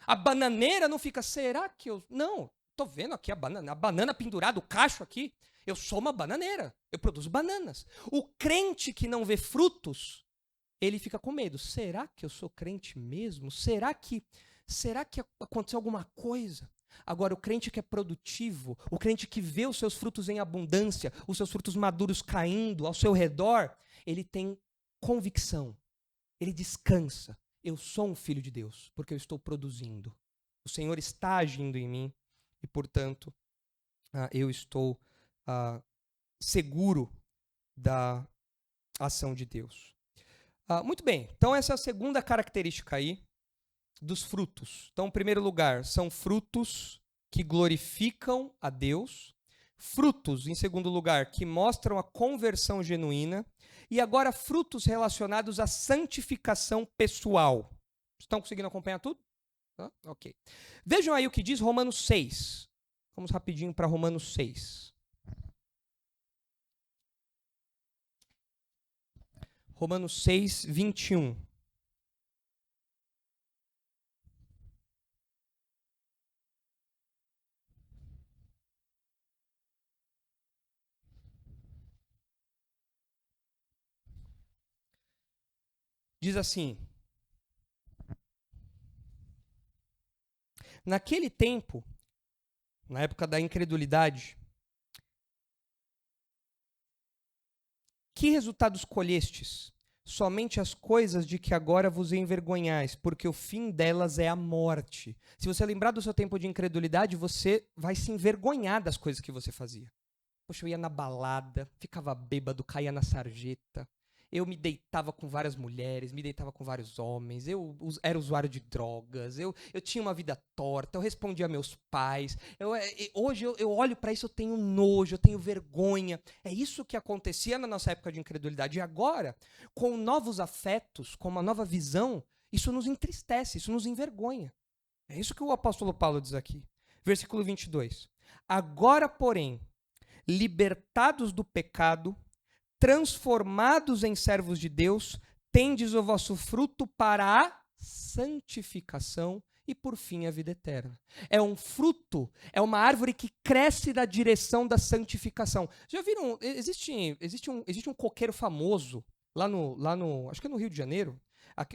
A bananeira não fica, será que eu... Não, estou vendo aqui a banana pendurada, o cacho aqui. Eu sou uma bananeira, eu produzo bananas. O crente que não vê frutos, ele fica com medo. Será que eu sou crente mesmo? Será que aconteceu alguma coisa? Agora, o crente que é produtivo, o crente que vê os seus frutos em abundância, os seus frutos maduros caindo ao seu redor, ele tem convicção, ele descansa. Eu sou um filho de Deus, porque eu estou produzindo. O Senhor está agindo em mim e, portanto, eu estou seguro da ação de Deus. Muito bem, então essa é a segunda característica aí dos frutos. Então, em primeiro lugar, são frutos que glorificam a Deus. Frutos, em segundo lugar, que mostram a conversão genuína. E agora, frutos relacionados à santificação pessoal. Estão conseguindo acompanhar tudo? Ok. Vejam aí o que diz Romanos 6. Vamos rapidinho para Romanos 6. Romanos 6, 21. Diz assim: naquele tempo, na época da incredulidade, que resultados colhestes? Somente as coisas de que agora vos envergonhais, porque o fim delas é a morte. Se você lembrar do seu tempo de incredulidade, você vai se envergonhar das coisas que você fazia. Poxa, eu ia na balada, ficava bêbado, caía na sarjeta. Eu me deitava com várias mulheres, me deitava com vários homens, eu era usuário de drogas, eu tinha uma vida torta, eu respondia a meus pais. Hoje eu olho para isso, eu tenho nojo, eu tenho vergonha. É isso que acontecia na nossa época de incredulidade. E agora, com novos afetos, com uma nova visão, isso nos entristece, isso nos envergonha. É isso que o apóstolo Paulo diz aqui. Versículo 22. Agora, porém, libertados do pecado, transformados em servos de Deus, tendes o vosso fruto para a santificação e, por fim, a vida eterna. É um fruto, é uma árvore que cresce na direção da santificação. Já viram? Existe um coqueiro famoso lá no acho que é no Rio de Janeiro,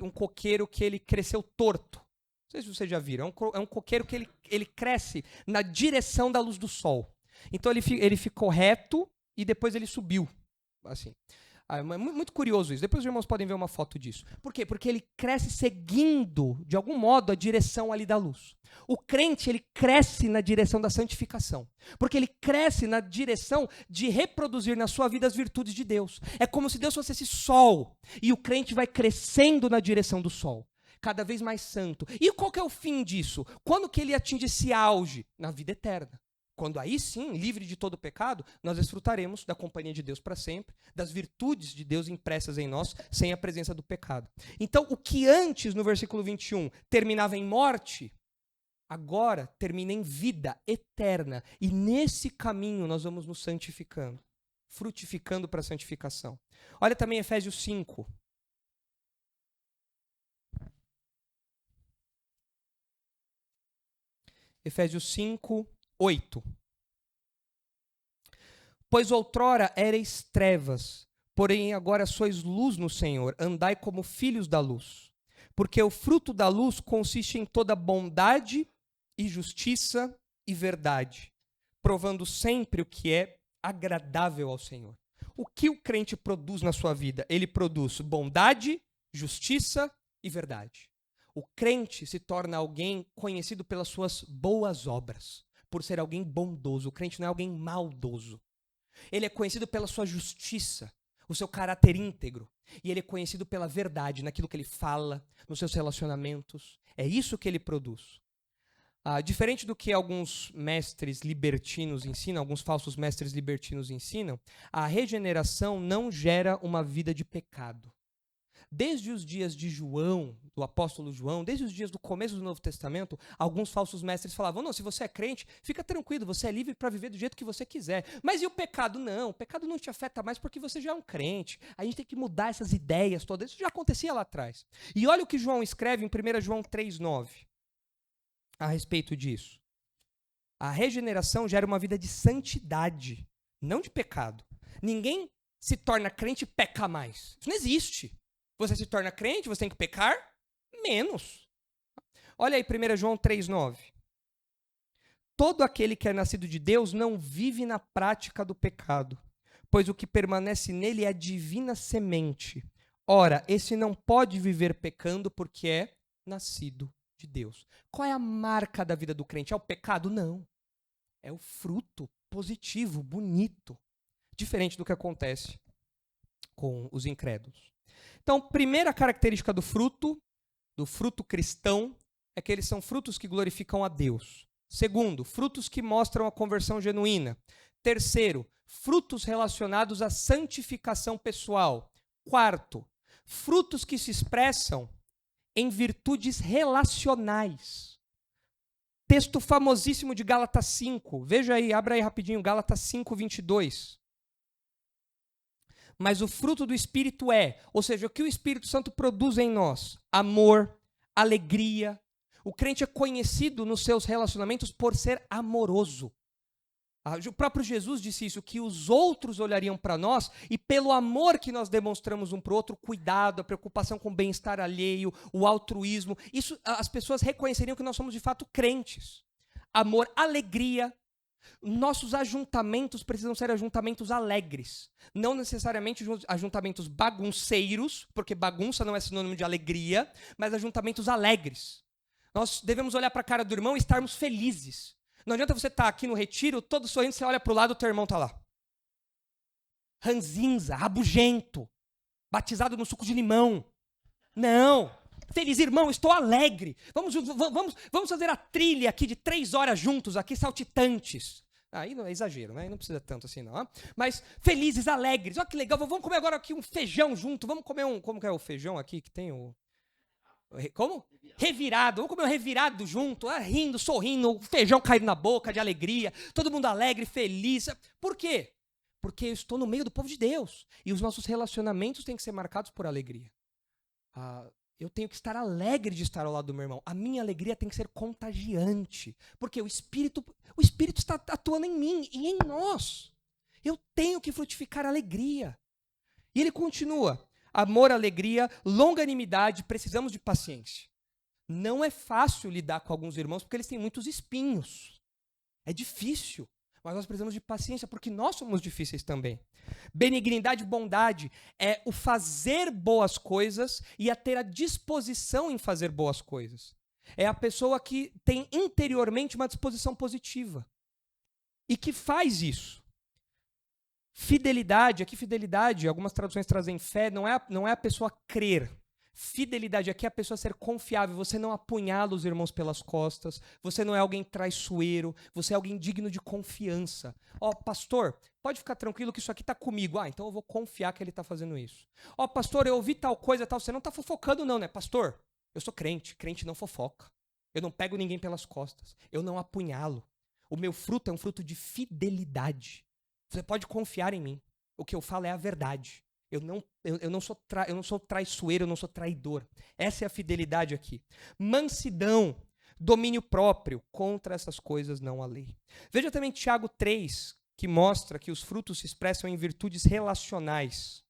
um coqueiro que ele cresceu torto. Não sei se vocês já viram. É um coqueiro que ele cresce na direção da luz do sol. Então ele ficou reto e depois ele subiu. Assim. É muito curioso isso. Depois os irmãos podem ver uma foto disso. Por quê? Porque ele cresce seguindo, de algum modo, a direção ali da luz. O crente, ele cresce na direção da santificação. Porque ele cresce na direção de reproduzir na sua vida as virtudes de Deus. É como se Deus fosse esse sol. E o crente vai crescendo na direção do sol. Cada vez mais santo. E qual que é o fim disso? Quando que ele atinge esse auge? Na vida eterna. Quando aí sim, livre de todo pecado, nós desfrutaremos da companhia de Deus para sempre, das virtudes de Deus impressas em nós, sem a presença do pecado. Então, o que antes, no versículo 21, terminava em morte, agora termina em vida eterna. E nesse caminho nós vamos nos santificando, frutificando para a santificação. Olha também Efésios 5. Efésios 5, 8. Pois outrora erais trevas, porém agora sois luz no Senhor, andai como filhos da luz. Porque o fruto da luz consiste em toda bondade e justiça e verdade, provando sempre o que é agradável ao Senhor. O que o crente produz na sua vida? Ele produz bondade, justiça e verdade. O crente se torna alguém conhecido pelas suas boas obras, por ser alguém bondoso. O crente não é alguém maldoso. Ele é conhecido pela sua justiça, o seu caráter íntegro. E ele é conhecido pela verdade, naquilo que ele fala, nos seus relacionamentos. É isso que ele produz. Diferente do que alguns mestres libertinos ensinam, alguns falsos mestres libertinos ensinam, a regeneração não gera uma vida de pecado. Desde os dias de João, do apóstolo João, desde os dias do começo do Novo Testamento, alguns falsos mestres falavam, não, se você é crente, fica tranquilo, você é livre para viver do jeito que você quiser. Mas e o pecado? Não, o pecado não te afeta mais porque você já é um crente. A gente tem que mudar essas ideias todas. Isso já acontecia lá atrás. E olha o que João escreve em 1 João 3,9 a respeito disso. A regeneração gera uma vida de santidade, não de pecado. Ninguém se torna crente e peca mais. Isso não existe. Você se torna crente, você tem que pecar menos. Olha aí, 1 João 3,9. Todo aquele que é nascido de Deus não vive na prática do pecado, pois o que permanece nele é a divina semente. Ora, esse não pode viver pecando porque é nascido de Deus. Qual é a marca da vida do crente? É o pecado? Não. É o fruto positivo, bonito. Diferente do que acontece com os incrédulos. Então, primeira característica do fruto cristão, é que eles são frutos que glorificam a Deus. Segundo, frutos que mostram a conversão genuína. Terceiro, frutos relacionados à santificação pessoal. Quarto, frutos que se expressam em virtudes relacionais. Texto famosíssimo de Gálatas 5. Veja aí, abra aí rapidinho, Gálatas 5, 22. Mas o fruto do Espírito ou seja, o que o Espírito Santo produz em nós? Amor, alegria. O crente é conhecido nos seus relacionamentos por ser amoroso. O próprio Jesus disse isso, que os outros olhariam para nós e pelo amor que nós demonstramos um para o outro, o cuidado, a preocupação com o bem-estar alheio, o altruísmo, isso as pessoas reconheceriam que nós somos de fato crentes. Amor, alegria. Nossos ajuntamentos precisam ser ajuntamentos alegres, não necessariamente ajuntamentos bagunceiros, porque bagunça não é sinônimo de alegria, mas ajuntamentos alegres. Nós devemos olhar para a cara do irmão e estarmos felizes. Não adianta você estar aqui no retiro, todo sorrindo, você olha para o lado, o teu irmão está lá. Ranzinza, rabugento, batizado no suco de limão. Não. Feliz irmão, estou alegre. Vamos fazer a trilha aqui de 3 horas juntos, aqui saltitantes. Aí não é exagero, né? Aí não precisa tanto assim, não. Mas felizes, alegres. Olha que legal, vamos comer agora aqui um feijão junto. Vamos comer como que é o feijão aqui que tem o... Como? Revirado. Vamos comer um revirado junto, rindo, sorrindo, feijão caindo na boca de alegria. Todo mundo alegre, feliz. Por quê? Porque eu estou no meio do povo de Deus. E os nossos relacionamentos têm que ser marcados por alegria. Eu tenho que estar alegre de estar ao lado do meu irmão. A minha alegria tem que ser contagiante. Porque o Espírito está atuando em mim e em nós. Eu tenho que frutificar alegria. E ele continua. Amor, alegria, longanimidade, precisamos de paciência. Não é fácil lidar com alguns irmãos porque eles têm muitos espinhos. É difícil. Mas nós precisamos de paciência porque nós somos difíceis também. Benignidade e bondade é o fazer boas coisas e a ter a disposição em fazer boas coisas. É a pessoa que tem interiormente uma disposição positiva e que faz isso. Fidelidade, algumas traduções trazem fé, não é a pessoa crer. Fidelidade aqui é a pessoa ser confiável, você não apunhala os irmãos pelas costas, você não é alguém traiçoeiro, você é alguém digno de confiança. Pastor, pode ficar tranquilo que isso aqui está comigo. Então eu vou confiar que ele está fazendo isso. Pastor, eu ouvi tal coisa, você não está fofocando não, né? Pastor, eu sou crente não fofoca. Eu não pego ninguém pelas costas, eu não apunhalo. O meu fruto é um fruto de fidelidade. Você pode confiar em mim, o que eu falo é a verdade. Eu não sou traiçoeiro, eu não sou traidor. Essa é a fidelidade aqui. Mansidão, domínio próprio. Contra essas coisas não há lei. Veja também Tiago 3, que mostra que os frutos se expressam em virtudes relacionais.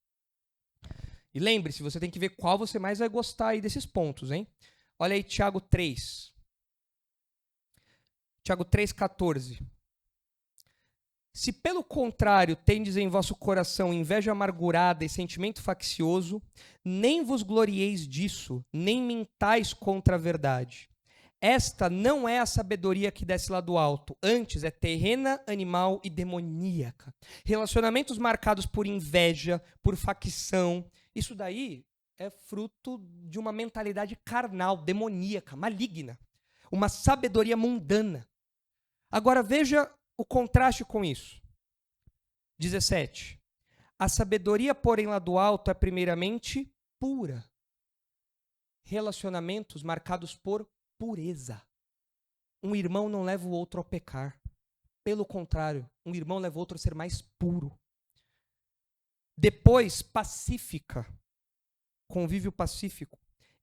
E lembre-se, você tem que ver qual você mais vai gostar aí desses pontos, hein? Olha aí Tiago 3. Tiago 3,14. Se pelo contrário tendes em vosso coração inveja amargurada e sentimento faccioso, nem vos glorieis disso, nem mintais contra a verdade. Esta não é a sabedoria que desce lá do alto, antes é terrena, animal e demoníaca. Relacionamentos marcados por inveja, por facção, isso daí é fruto de uma mentalidade carnal, demoníaca, maligna. Uma sabedoria mundana. Agora veja o contraste com isso. 17. A sabedoria, porém, lá do alto é primeiramente pura. Relacionamentos marcados por pureza. Um irmão não leva o outro ao pecar. Pelo contrário, um irmão leva o outro a ser mais puro. Depois, pacífica. Convívio pacífico.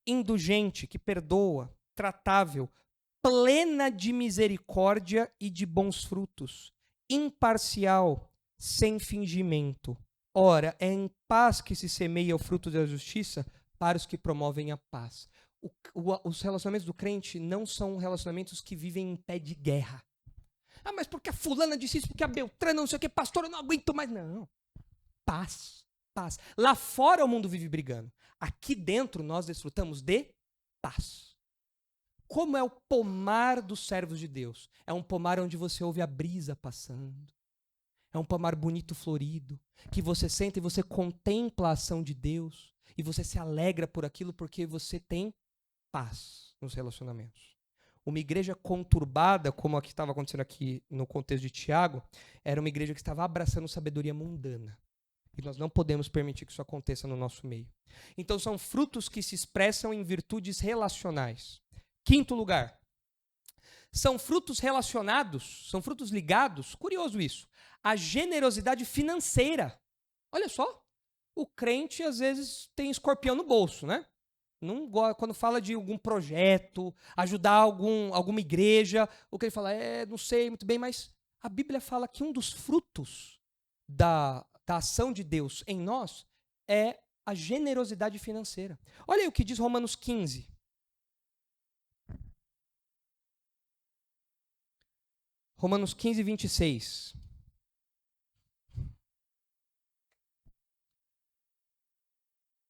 Indulgente, que perdoa. Tratável. Plena de misericórdia e de bons frutos. Imparcial, sem fingimento. Ora, é em paz que se semeia o fruto da justiça para os que promovem a paz. Os relacionamentos do crente não são relacionamentos que vivem em pé de guerra. Ah, mas porque a fulana disse isso, porque a Beltrana não sei o que, pastor, eu não aguento mais. Não. Paz, paz. Lá fora o mundo vive brigando. Aqui dentro nós desfrutamos de paz. Como é o pomar dos servos de Deus? É um pomar onde você ouve a brisa passando. É um pomar bonito, florido, que você senta e você contempla a ação de Deus e você se alegra por aquilo porque você tem paz nos relacionamentos. Uma igreja conturbada, como a que estava acontecendo aqui no contexto de Tiago, era uma igreja que estava abraçando sabedoria mundana. E nós não podemos permitir que isso aconteça no nosso meio. Então são frutos que se expressam em virtudes relacionais. Quinto lugar, são frutos relacionados, são frutos ligados, curioso isso, à generosidade financeira. Olha só, o crente às vezes tem escorpião no bolso, né? Não, quando fala de algum projeto, ajudar alguma igreja, o que ele fala não sei muito bem, mas a Bíblia fala que um dos frutos da ação de Deus em nós é a generosidade financeira. Olha aí o que diz Romanos 15. Romanos 15, 26.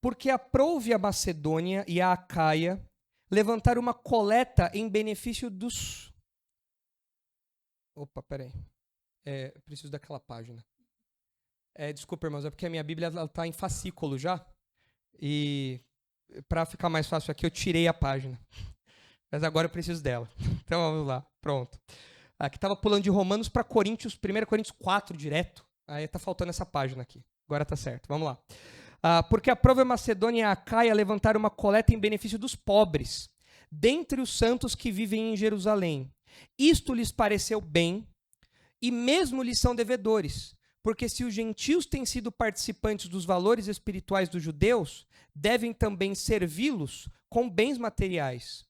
Porque aprouve a Macedônia e a Acaia levantar uma coleta em benefício dos... Opa, peraí. Preciso daquela página. Desculpa, irmãos, é porque a minha Bíblia está em fascículo já. E para ficar mais fácil aqui, eu tirei a página. Mas agora eu preciso dela. Então vamos lá, pronto. Aqui estava pulando de Romanos para Coríntios, 1 Coríntios 4 direto. Aí está faltando essa página aqui. Agora está certo, vamos lá. Porque aprove a Macedônia e a Acaia levantar uma coleta em benefício dos pobres, dentre os santos que vivem em Jerusalém. Isto lhes pareceu bem, e mesmo lhes são devedores, porque se os gentios têm sido participantes dos valores espirituais dos judeus, devem também servi-los com bens materiais.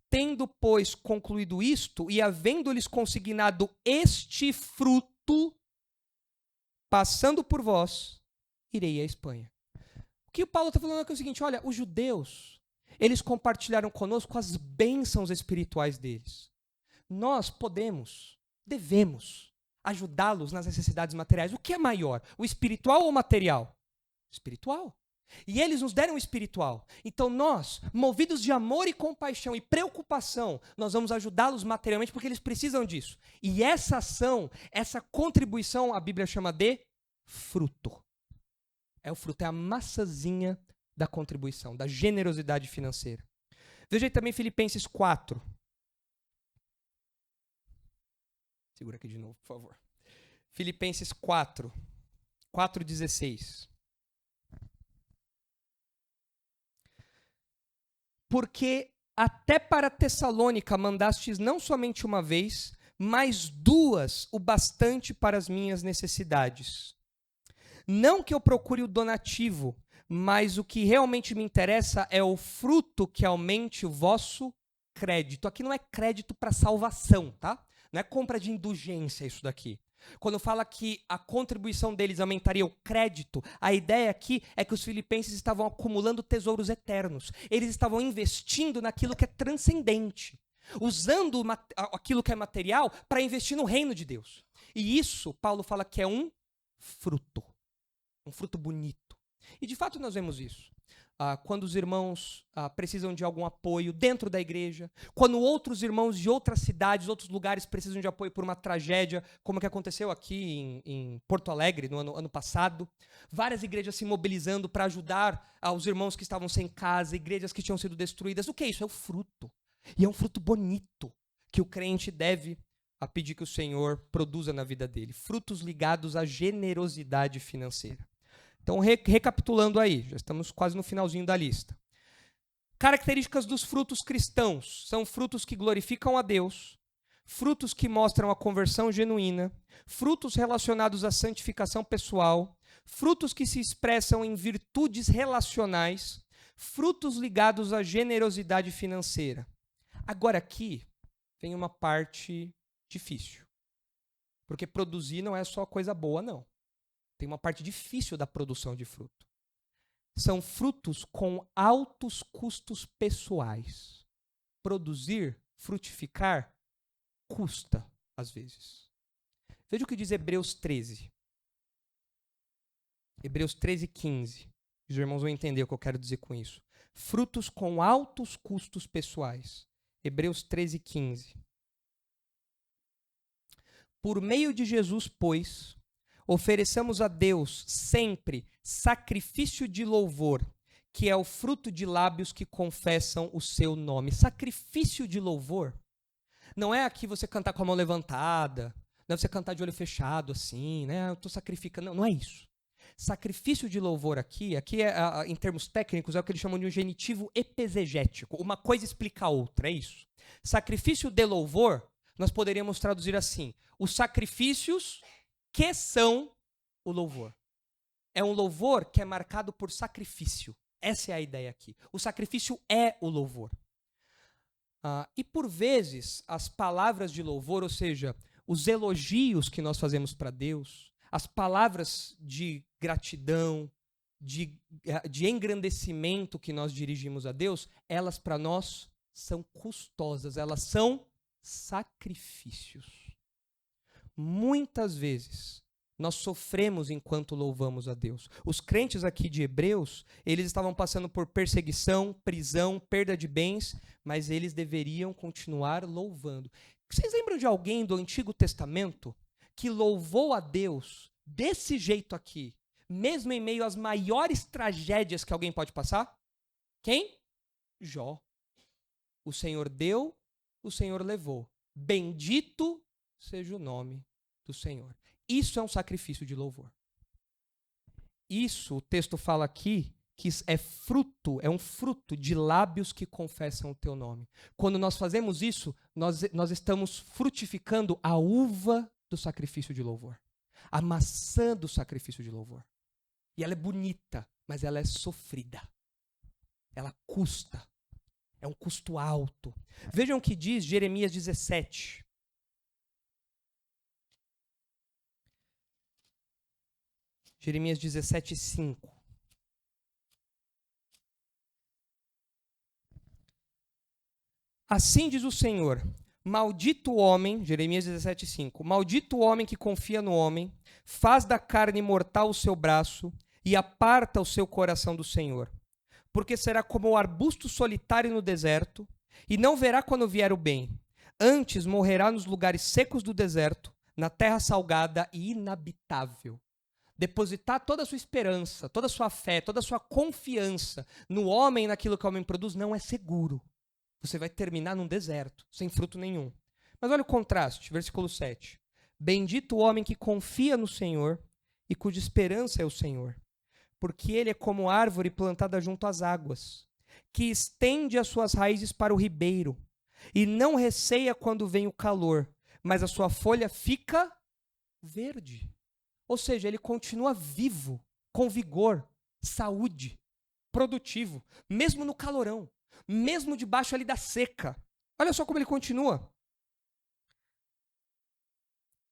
Tendo, pois, concluído isto, e havendo-lhes consignado este fruto, passando por vós, irei à Espanha. O que o Paulo está falando aqui é o seguinte, olha, os judeus, eles compartilharam conosco as bênçãos espirituais deles. Nós devemos ajudá-los nas necessidades materiais. O que é maior, o espiritual ou o material? Espiritual. E eles nos deram o espiritual. Então nós, movidos de amor e compaixão e preocupação, nós vamos ajudá-los materialmente porque eles precisam disso. E essa ação, essa contribuição, a Bíblia chama de fruto. O fruto, é a maçãzinha da contribuição, da generosidade financeira. Veja aí também Filipenses 4. Segura aqui de novo, por favor. Filipenses 4, 4:16. Porque até para Tessalônica mandastes não somente uma vez, mas duas, o bastante para as minhas necessidades. Não que eu procure o donativo, mas o que realmente me interessa é o fruto que aumente o vosso crédito. Aqui não é crédito para salvação, tá? Não é compra de indulgência isso daqui. Quando fala que a contribuição deles aumentaria o crédito, a ideia aqui é que os filipenses estavam acumulando tesouros eternos. Eles estavam investindo naquilo que é transcendente, usando aquilo que é material para investir no reino de Deus. E isso, Paulo fala que é um fruto bonito. E de fato nós vemos isso. Quando os irmãos precisam de algum apoio dentro da igreja, quando outros irmãos de outras cidades, outros lugares precisam de apoio por uma tragédia, como que aconteceu aqui em Porto Alegre no ano passado, várias igrejas se mobilizando para ajudar os irmãos que estavam sem casa, igrejas que tinham sido destruídas. O que é isso? É o fruto. E é um fruto bonito que o crente deve pedir que o Senhor produza na vida dele. Frutos ligados à generosidade financeira. Então, recapitulando aí, já estamos quase no finalzinho da lista. Características dos frutos cristãos. São frutos que glorificam a Deus, frutos que mostram a conversão genuína, frutos relacionados à santificação pessoal, frutos que se expressam em virtudes relacionais, frutos ligados à generosidade financeira. Agora aqui vem uma parte difícil, porque produzir não é só coisa boa, não. Tem uma parte difícil da produção de fruto. São frutos com altos custos pessoais. Produzir, frutificar, custa, às vezes. Veja o que diz Hebreus 13. Hebreus 13, 15. Os irmãos vão entender o que eu quero dizer com isso. Frutos com altos custos pessoais. Hebreus 13, 15. Por meio de Jesus, pois, ofereçamos a Deus sempre sacrifício de louvor, que é o fruto de lábios que confessam o seu nome. Sacrifício de louvor não é aqui você cantar com a mão levantada, não é você cantar de olho fechado assim, né? Eu estou sacrificando. Não é isso. Sacrifício de louvor aqui em termos técnicos, é o que eles chamam de um genitivo epesegético. Uma coisa explica a outra, é isso. Sacrifício de louvor, nós poderíamos traduzir assim: os sacrifícios que são o louvor. É um louvor que é marcado por sacrifício. Essa é a ideia aqui. O sacrifício é o louvor. E por vezes, as palavras de louvor, ou seja, os elogios que nós fazemos para Deus, as palavras de gratidão, de engrandecimento que nós dirigimos a Deus, elas para nós são custosas, elas são sacrifícios. Muitas vezes, nós sofremos enquanto louvamos a Deus. Os crentes aqui de Hebreus, eles estavam passando por perseguição, prisão, perda de bens, mas eles deveriam continuar louvando. Vocês lembram de alguém do Antigo Testamento que louvou a Deus desse jeito aqui, mesmo em meio às maiores tragédias que alguém pode passar? Quem? Jó. O Senhor deu, o Senhor levou. Bendito seja o nome do Senhor. Isso é um sacrifício de louvor. Isso, o texto fala aqui, que é um fruto de lábios que confessam o teu nome. Quando nós fazemos isso, nós estamos frutificando a uva do sacrifício de louvor. A maçã do sacrifício de louvor. E ela é bonita, mas ela é sofrida. Ela custa. É um custo alto. Vejam o que diz Jeremias 17. Jeremias 17, 5. Assim diz o Senhor: maldito o homem, Jeremias 17, 5. Maldito o homem que confia no homem, faz da carne mortal o seu braço e aparta o seu coração do Senhor. Porque será como o arbusto solitário no deserto, e não verá quando vier o bem. Antes morrerá nos lugares secos do deserto, na terra salgada e inabitável. Depositar toda a sua esperança, toda a sua fé, toda a sua confiança no homem e naquilo que o homem produz não é seguro. Você vai terminar num deserto, sem fruto nenhum. Mas olha o contraste, versículo 7. Bendito o homem que confia no Senhor e cuja esperança é o Senhor, porque ele é como árvore plantada junto às águas, que estende as suas raízes para o ribeiro, e não receia quando vem o calor, mas a sua folha fica verde. Ou seja, ele continua vivo, com vigor, saúde, produtivo, mesmo no calorão, mesmo debaixo ali da seca. Olha só como ele continua.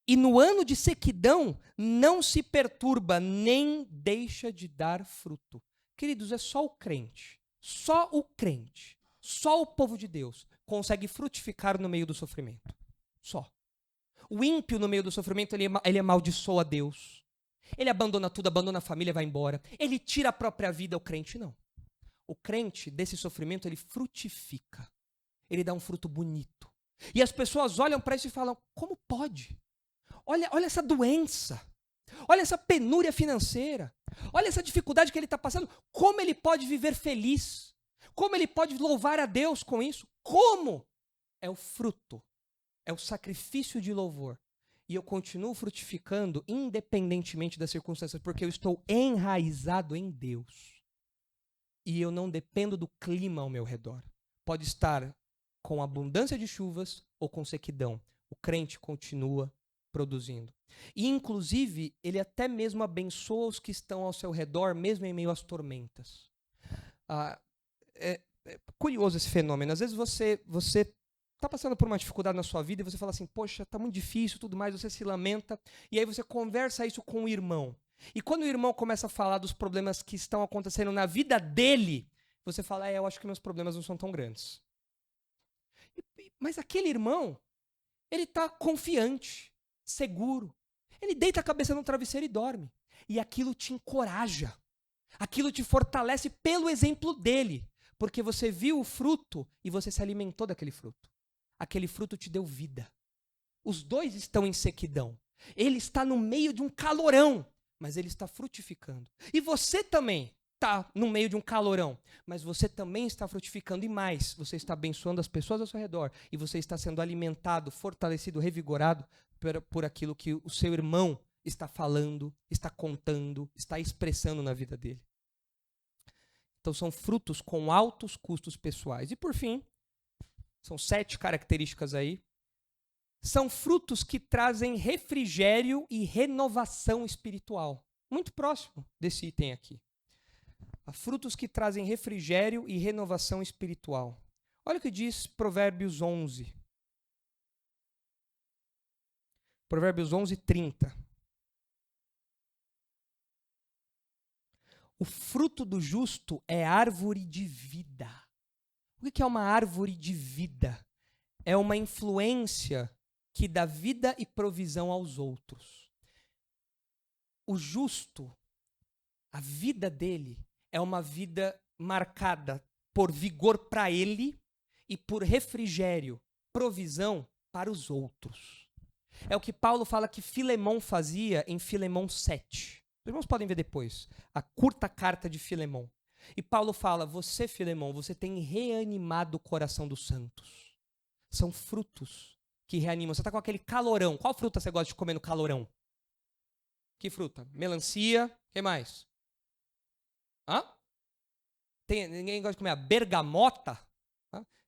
E no ano de sequidão, não se perturba, nem deixa de dar fruto. Queridos, é só o crente, só o povo de Deus consegue frutificar no meio do sofrimento. Só. O ímpio no meio do sofrimento, ele amaldiçoa Deus. Ele abandona tudo, abandona a família, vai embora. Ele tira a própria vida, o crente não. O crente, desse sofrimento, ele frutifica. Ele dá um fruto bonito. E as pessoas olham para isso e falam, como pode? Olha essa doença. Olha essa penúria financeira. Olha essa dificuldade que ele está passando. Como ele pode viver feliz? Como ele pode louvar a Deus com isso? Como? É o fruto. É o sacrifício de louvor. E eu continuo frutificando independentemente das circunstâncias, porque eu estou enraizado em Deus. E eu não dependo do clima ao meu redor. Pode estar com abundância de chuvas ou com sequidão. O crente continua produzindo. E, inclusive, ele até mesmo abençoa os que estão ao seu redor, mesmo em meio às tormentas. É curioso esse fenômeno. Às vezes você está passando por uma dificuldade na sua vida e você fala assim, poxa, está muito difícil, tudo mais, você se lamenta, e aí você conversa isso com o irmão. E quando o irmão começa a falar dos problemas que estão acontecendo na vida dele, você fala, eu acho que meus problemas não são tão grandes. Mas aquele irmão, ele está confiante, seguro. Ele deita a cabeça no travesseiro e dorme. E aquilo te encoraja. Aquilo te fortalece pelo exemplo dele. Porque você viu o fruto e você se alimentou daquele fruto. Aquele fruto te deu vida. Os dois estão em sequidão. Ele está no meio de um calorão, mas ele está frutificando. E você também está no meio de um calorão, mas você também está frutificando. E mais, você está abençoando as pessoas ao seu redor. E você está sendo alimentado, fortalecido, revigorado por aquilo que o seu irmão está falando, está contando, está expressando na vida dele. Então são frutos com altos custos pessoais. E por fim, são 7 características aí. São frutos que trazem refrigério e renovação espiritual. Muito próximo desse item aqui. Frutos que trazem refrigério e renovação espiritual. Olha o que diz Provérbios 11. Provérbios 11, 30. O fruto do justo é árvore de vida. O que é uma árvore de vida? É uma influência que dá vida e provisão aos outros. O justo, a vida dele, é uma vida marcada por vigor para ele e por refrigério, provisão para os outros. É o que Paulo fala que Filemão fazia em Filemão 7. Os irmãos podem ver depois, a curta carta de Filemão. E Paulo fala, você, Filemão, você tem reanimado o coração dos santos. São frutos que reanimam. Você está com aquele calorão. Qual fruta você gosta de comer no calorão? Que fruta? Melancia. O que mais? Ninguém gosta de comer a bergamota?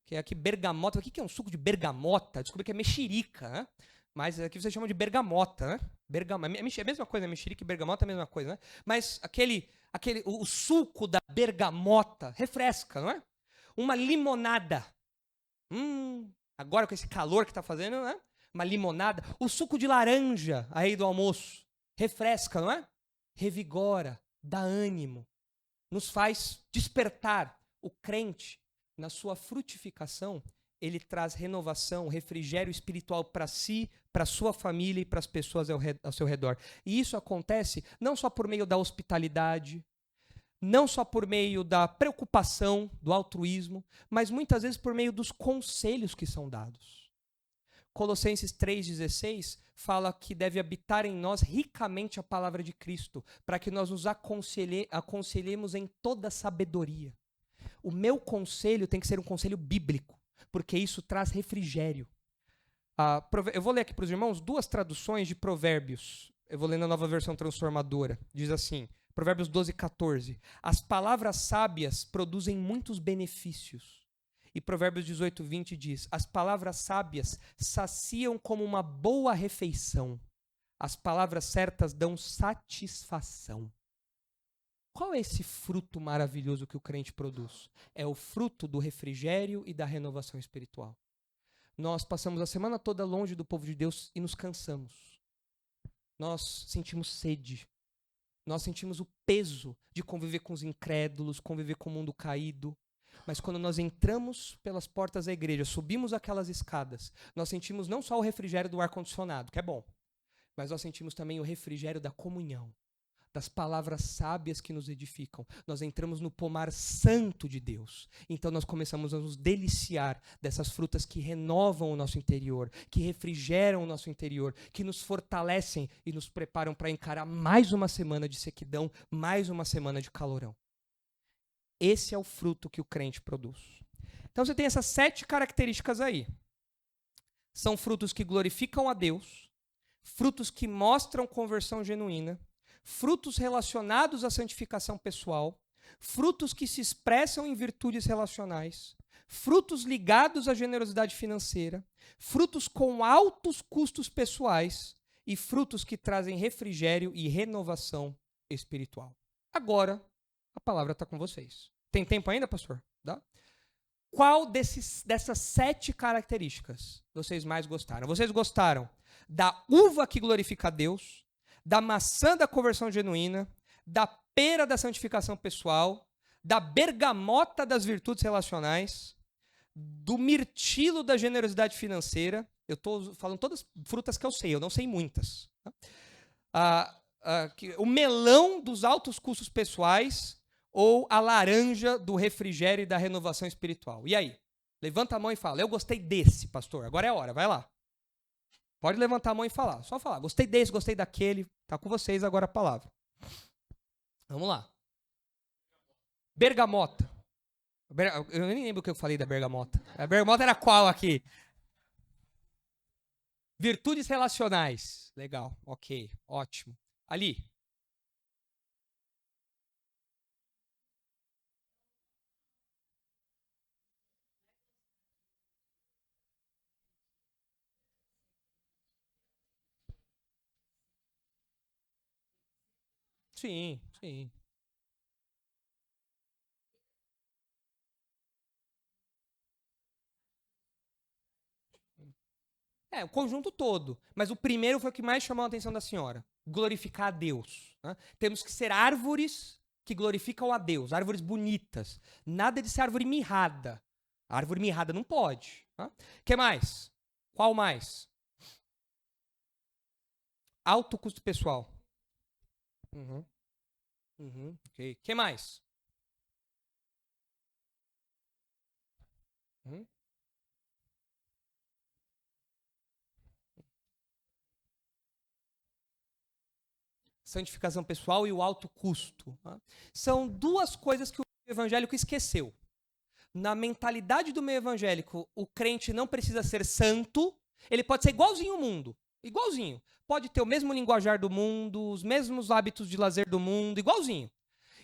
Que é aqui bergamota. O que é um suco de bergamota? Descobri que é mexerica, né? Mas aqui vocês chamam de bergamota, né? É a mesma coisa, mexerica e bergamota é a mesma coisa, né? Mas o suco da bergamota refresca, não é? Uma limonada. Agora com esse calor que está fazendo, né? Uma limonada. O suco de laranja aí do almoço refresca, não é? Revigora, dá ânimo, nos faz despertar. O crente, na sua frutificação, ele traz renovação, refrigério espiritual para si, para sua família e para as pessoas ao seu redor. E isso acontece não só por meio da hospitalidade, não só por meio da preocupação, do altruísmo, mas muitas vezes por meio dos conselhos que são dados. Colossenses 3,16 fala que deve habitar em nós ricamente a palavra de Cristo, para que nós nos aconselhemos em toda sabedoria. O meu conselho tem que ser um conselho bíblico, porque isso traz refrigério. Eu vou ler aqui para os irmãos 2 traduções de Provérbios. Eu vou ler na Nova Versão Transformadora. Diz assim, Provérbios 12, 14. As palavras sábias produzem muitos benefícios. E Provérbios 18, 20 diz, as palavras sábias saciam como uma boa refeição. As palavras certas dão satisfação. Qual é esse fruto maravilhoso que o crente produz? É o fruto do refrigério e da renovação espiritual. Nós passamos a semana toda longe do povo de Deus e nos cansamos. nós sentimos sede. Nós sentimos o peso de conviver com os incrédulos, conviver com o mundo caído. Mas quando nós entramos pelas portas da igreja, subimos aquelas escadas, nós sentimos não só o refrigério do ar-condicionado, que é bom, mas nós sentimos também o refrigério da comunhão, das palavras sábias que nos edificam. Nós entramos no pomar santo de Deus. Então nós começamos a nos deliciar dessas frutas que renovam o nosso interior, que refrigeram o nosso interior, que nos fortalecem e nos preparam para encarar mais uma semana de sequidão, mais uma semana de calorão. Esse é o fruto que o crente produz. Então você tem essas 7 características aí. São frutos que glorificam a Deus, frutos que mostram conversão genuína, frutos relacionados à santificação pessoal, frutos que se expressam em virtudes relacionais, frutos ligados à generosidade financeira, frutos com altos custos pessoais e frutos que trazem refrigério e renovação espiritual. Agora, a palavra está com vocês. Tem tempo ainda, pastor? Dá? Qual dessas 7 características vocês mais gostaram? Vocês gostaram da uva que glorifica a Deus, da maçã da conversão genuína, da pera da santificação pessoal, da bergamota das virtudes relacionais, do mirtilo da generosidade financeira? Eu estou falando todas frutas que eu sei, eu não sei muitas. O melão dos altos custos pessoais ou a laranja do refrigério e da renovação espiritual? E aí? Levanta a mão e fala, eu gostei desse, pastor. Agora é a hora, vai lá. Pode levantar a mão e falar. Só falar, gostei desse, gostei daquele. Está com vocês agora a palavra. Vamos lá. Bergamota. Eu nem lembro o que eu falei da bergamota. A bergamota era qual aqui? Virtudes relacionais. Legal, ok, ótimo. Ali. Sim, sim. O conjunto todo. Mas o primeiro foi o que mais chamou a atenção da senhora. Glorificar a Deus. Né? Temos que ser árvores que glorificam a Deus. Árvores bonitas. Nada de ser árvore mirrada. A árvore mirrada não pode. O que mais? Qual mais? Alto custo pessoal. Ok. Que mais? Santificação pessoal e o alto custo. Tá? São 2 coisas que o evangélico esqueceu. Na mentalidade do meio evangélico, o crente não precisa ser santo, ele pode ser igualzinho ao mundo. Igualzinho. Pode ter o mesmo linguajar do mundo, os mesmos hábitos de lazer do mundo, igualzinho.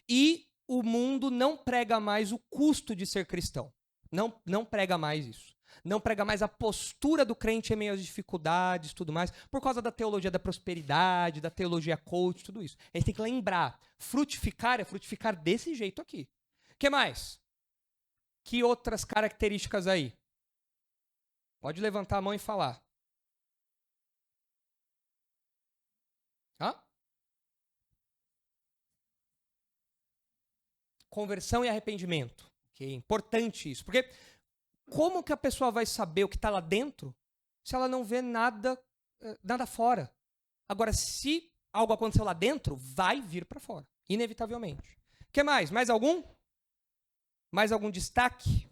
E o mundo não prega mais o custo de ser cristão. Não prega mais isso. Não prega mais a postura do crente em meio às dificuldades, tudo mais, por causa da teologia da prosperidade, da teologia coach, tudo isso. A gente tem que lembrar, frutificar é frutificar desse jeito aqui. O que mais? Que outras características aí? Pode levantar a mão e falar. Conversão e arrependimento. Okay? Importante isso, porque como que a pessoa vai saber o que está lá dentro se ela não vê nada fora? Agora, se algo aconteceu lá dentro, vai vir para fora, inevitavelmente. O que mais? Mais algum? Mais algum destaque?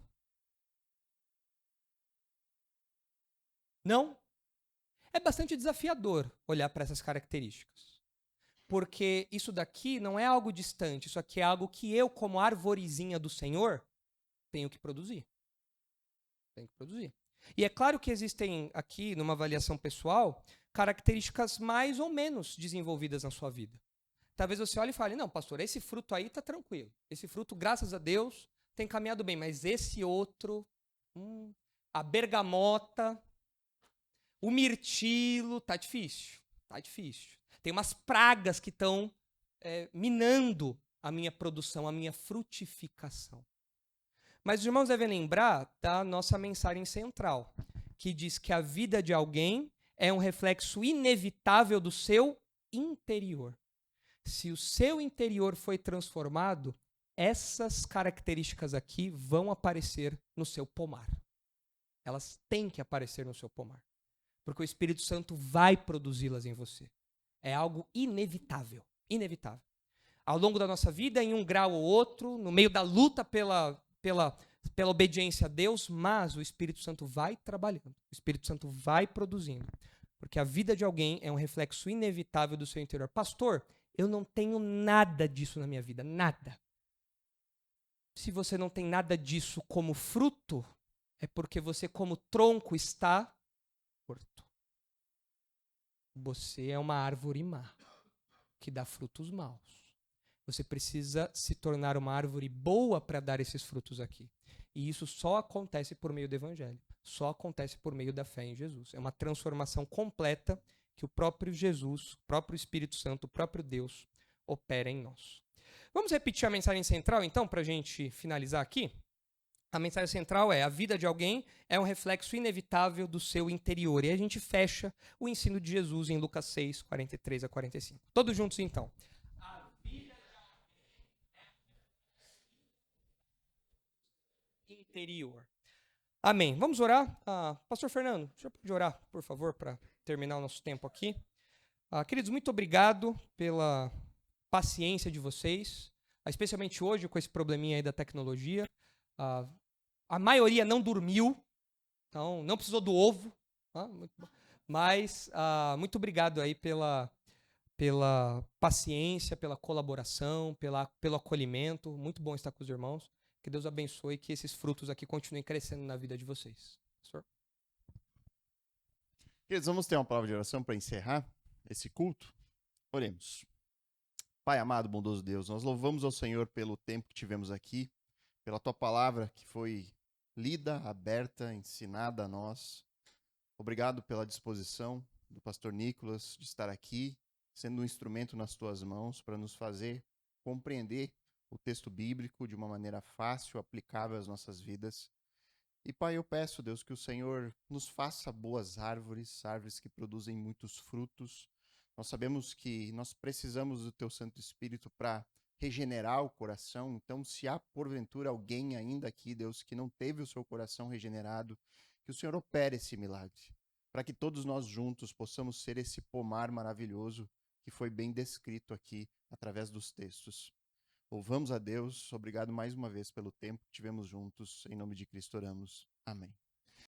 Não? É bastante desafiador olhar para essas características. Porque isso daqui não é algo distante, isso aqui é algo que eu, como arvorezinha do Senhor, tenho que produzir. Tenho que produzir. E é claro que existem aqui, numa avaliação pessoal, características mais ou menos desenvolvidas na sua vida. Talvez você olhe e fale, não, pastor, esse fruto aí está tranquilo. Esse fruto, graças a Deus, tem caminhado bem. Mas esse outro, a bergamota, o mirtilo, tá difícil. Tá difícil. Tem umas pragas que estão minando a minha produção, a minha frutificação. Mas os irmãos devem lembrar da nossa mensagem central, que diz que a vida de alguém é um reflexo inevitável do seu interior. Se o seu interior foi transformado, essas características aqui vão aparecer no seu pomar. Elas têm que aparecer no seu pomar. Porque o Espírito Santo vai produzi-las em você. É algo inevitável. Inevitável. Ao longo da nossa vida, em um grau ou outro, no meio da luta pela obediência a Deus, mas o Espírito Santo vai trabalhando. O Espírito Santo vai produzindo. Porque a vida de alguém é um reflexo inevitável do seu interior. Pastor, eu não tenho nada disso na minha vida. Nada. Se você não tem nada disso como fruto, é porque você, como tronco, está morto. Você é uma árvore má, que dá frutos maus. Você precisa se tornar uma árvore boa para dar esses frutos aqui. E isso só acontece por meio do Evangelho. Só acontece por meio da fé em Jesus. É uma transformação completa que o próprio Jesus, o próprio Espírito Santo, o próprio Deus opera em nós. Vamos repetir a mensagem central, então, para a gente finalizar aqui? A mensagem central é: a vida de alguém é um reflexo inevitável do seu interior. E a gente fecha o ensino de Jesus em Lucas 6, 43 a 45. Todos juntos, então. A vida de interior. Amém. Vamos orar? Pastor Fernando, já pode orar, por favor, para terminar o nosso tempo aqui. Queridos, muito obrigado pela paciência de vocês, especialmente hoje com esse probleminha aí da tecnologia. A maioria não dormiu, então não precisou do ovo, mas muito obrigado aí pela paciência, pela colaboração, pelo acolhimento. Muito bom estar com os irmãos. Que Deus abençoe e que esses frutos aqui continuem crescendo na vida de vocês. Pastor? Queridos, vamos ter uma palavra de oração para encerrar esse culto? Oremos. Pai amado, bondoso Deus, nós louvamos ao Senhor pelo tempo que tivemos aqui, pela Tua palavra que foi lida, aberta, ensinada a nós. Obrigado pela disposição do pastor Nicolas de estar aqui, sendo um instrumento nas Tuas mãos para nos fazer compreender o texto bíblico de uma maneira fácil, aplicável às nossas vidas. E Pai, eu peço, Deus, que o Senhor nos faça boas árvores, árvores que produzem muitos frutos. Nós sabemos que nós precisamos do Teu Santo Espírito para regenerar o coração. Então, se há porventura alguém ainda aqui, Deus, que não teve o seu coração regenerado, que o Senhor opere esse milagre, para que todos nós juntos possamos ser esse pomar maravilhoso que foi bem descrito aqui através dos textos. Louvamos a Deus, obrigado mais uma vez pelo tempo que tivemos juntos, em nome de Cristo oramos. Amém.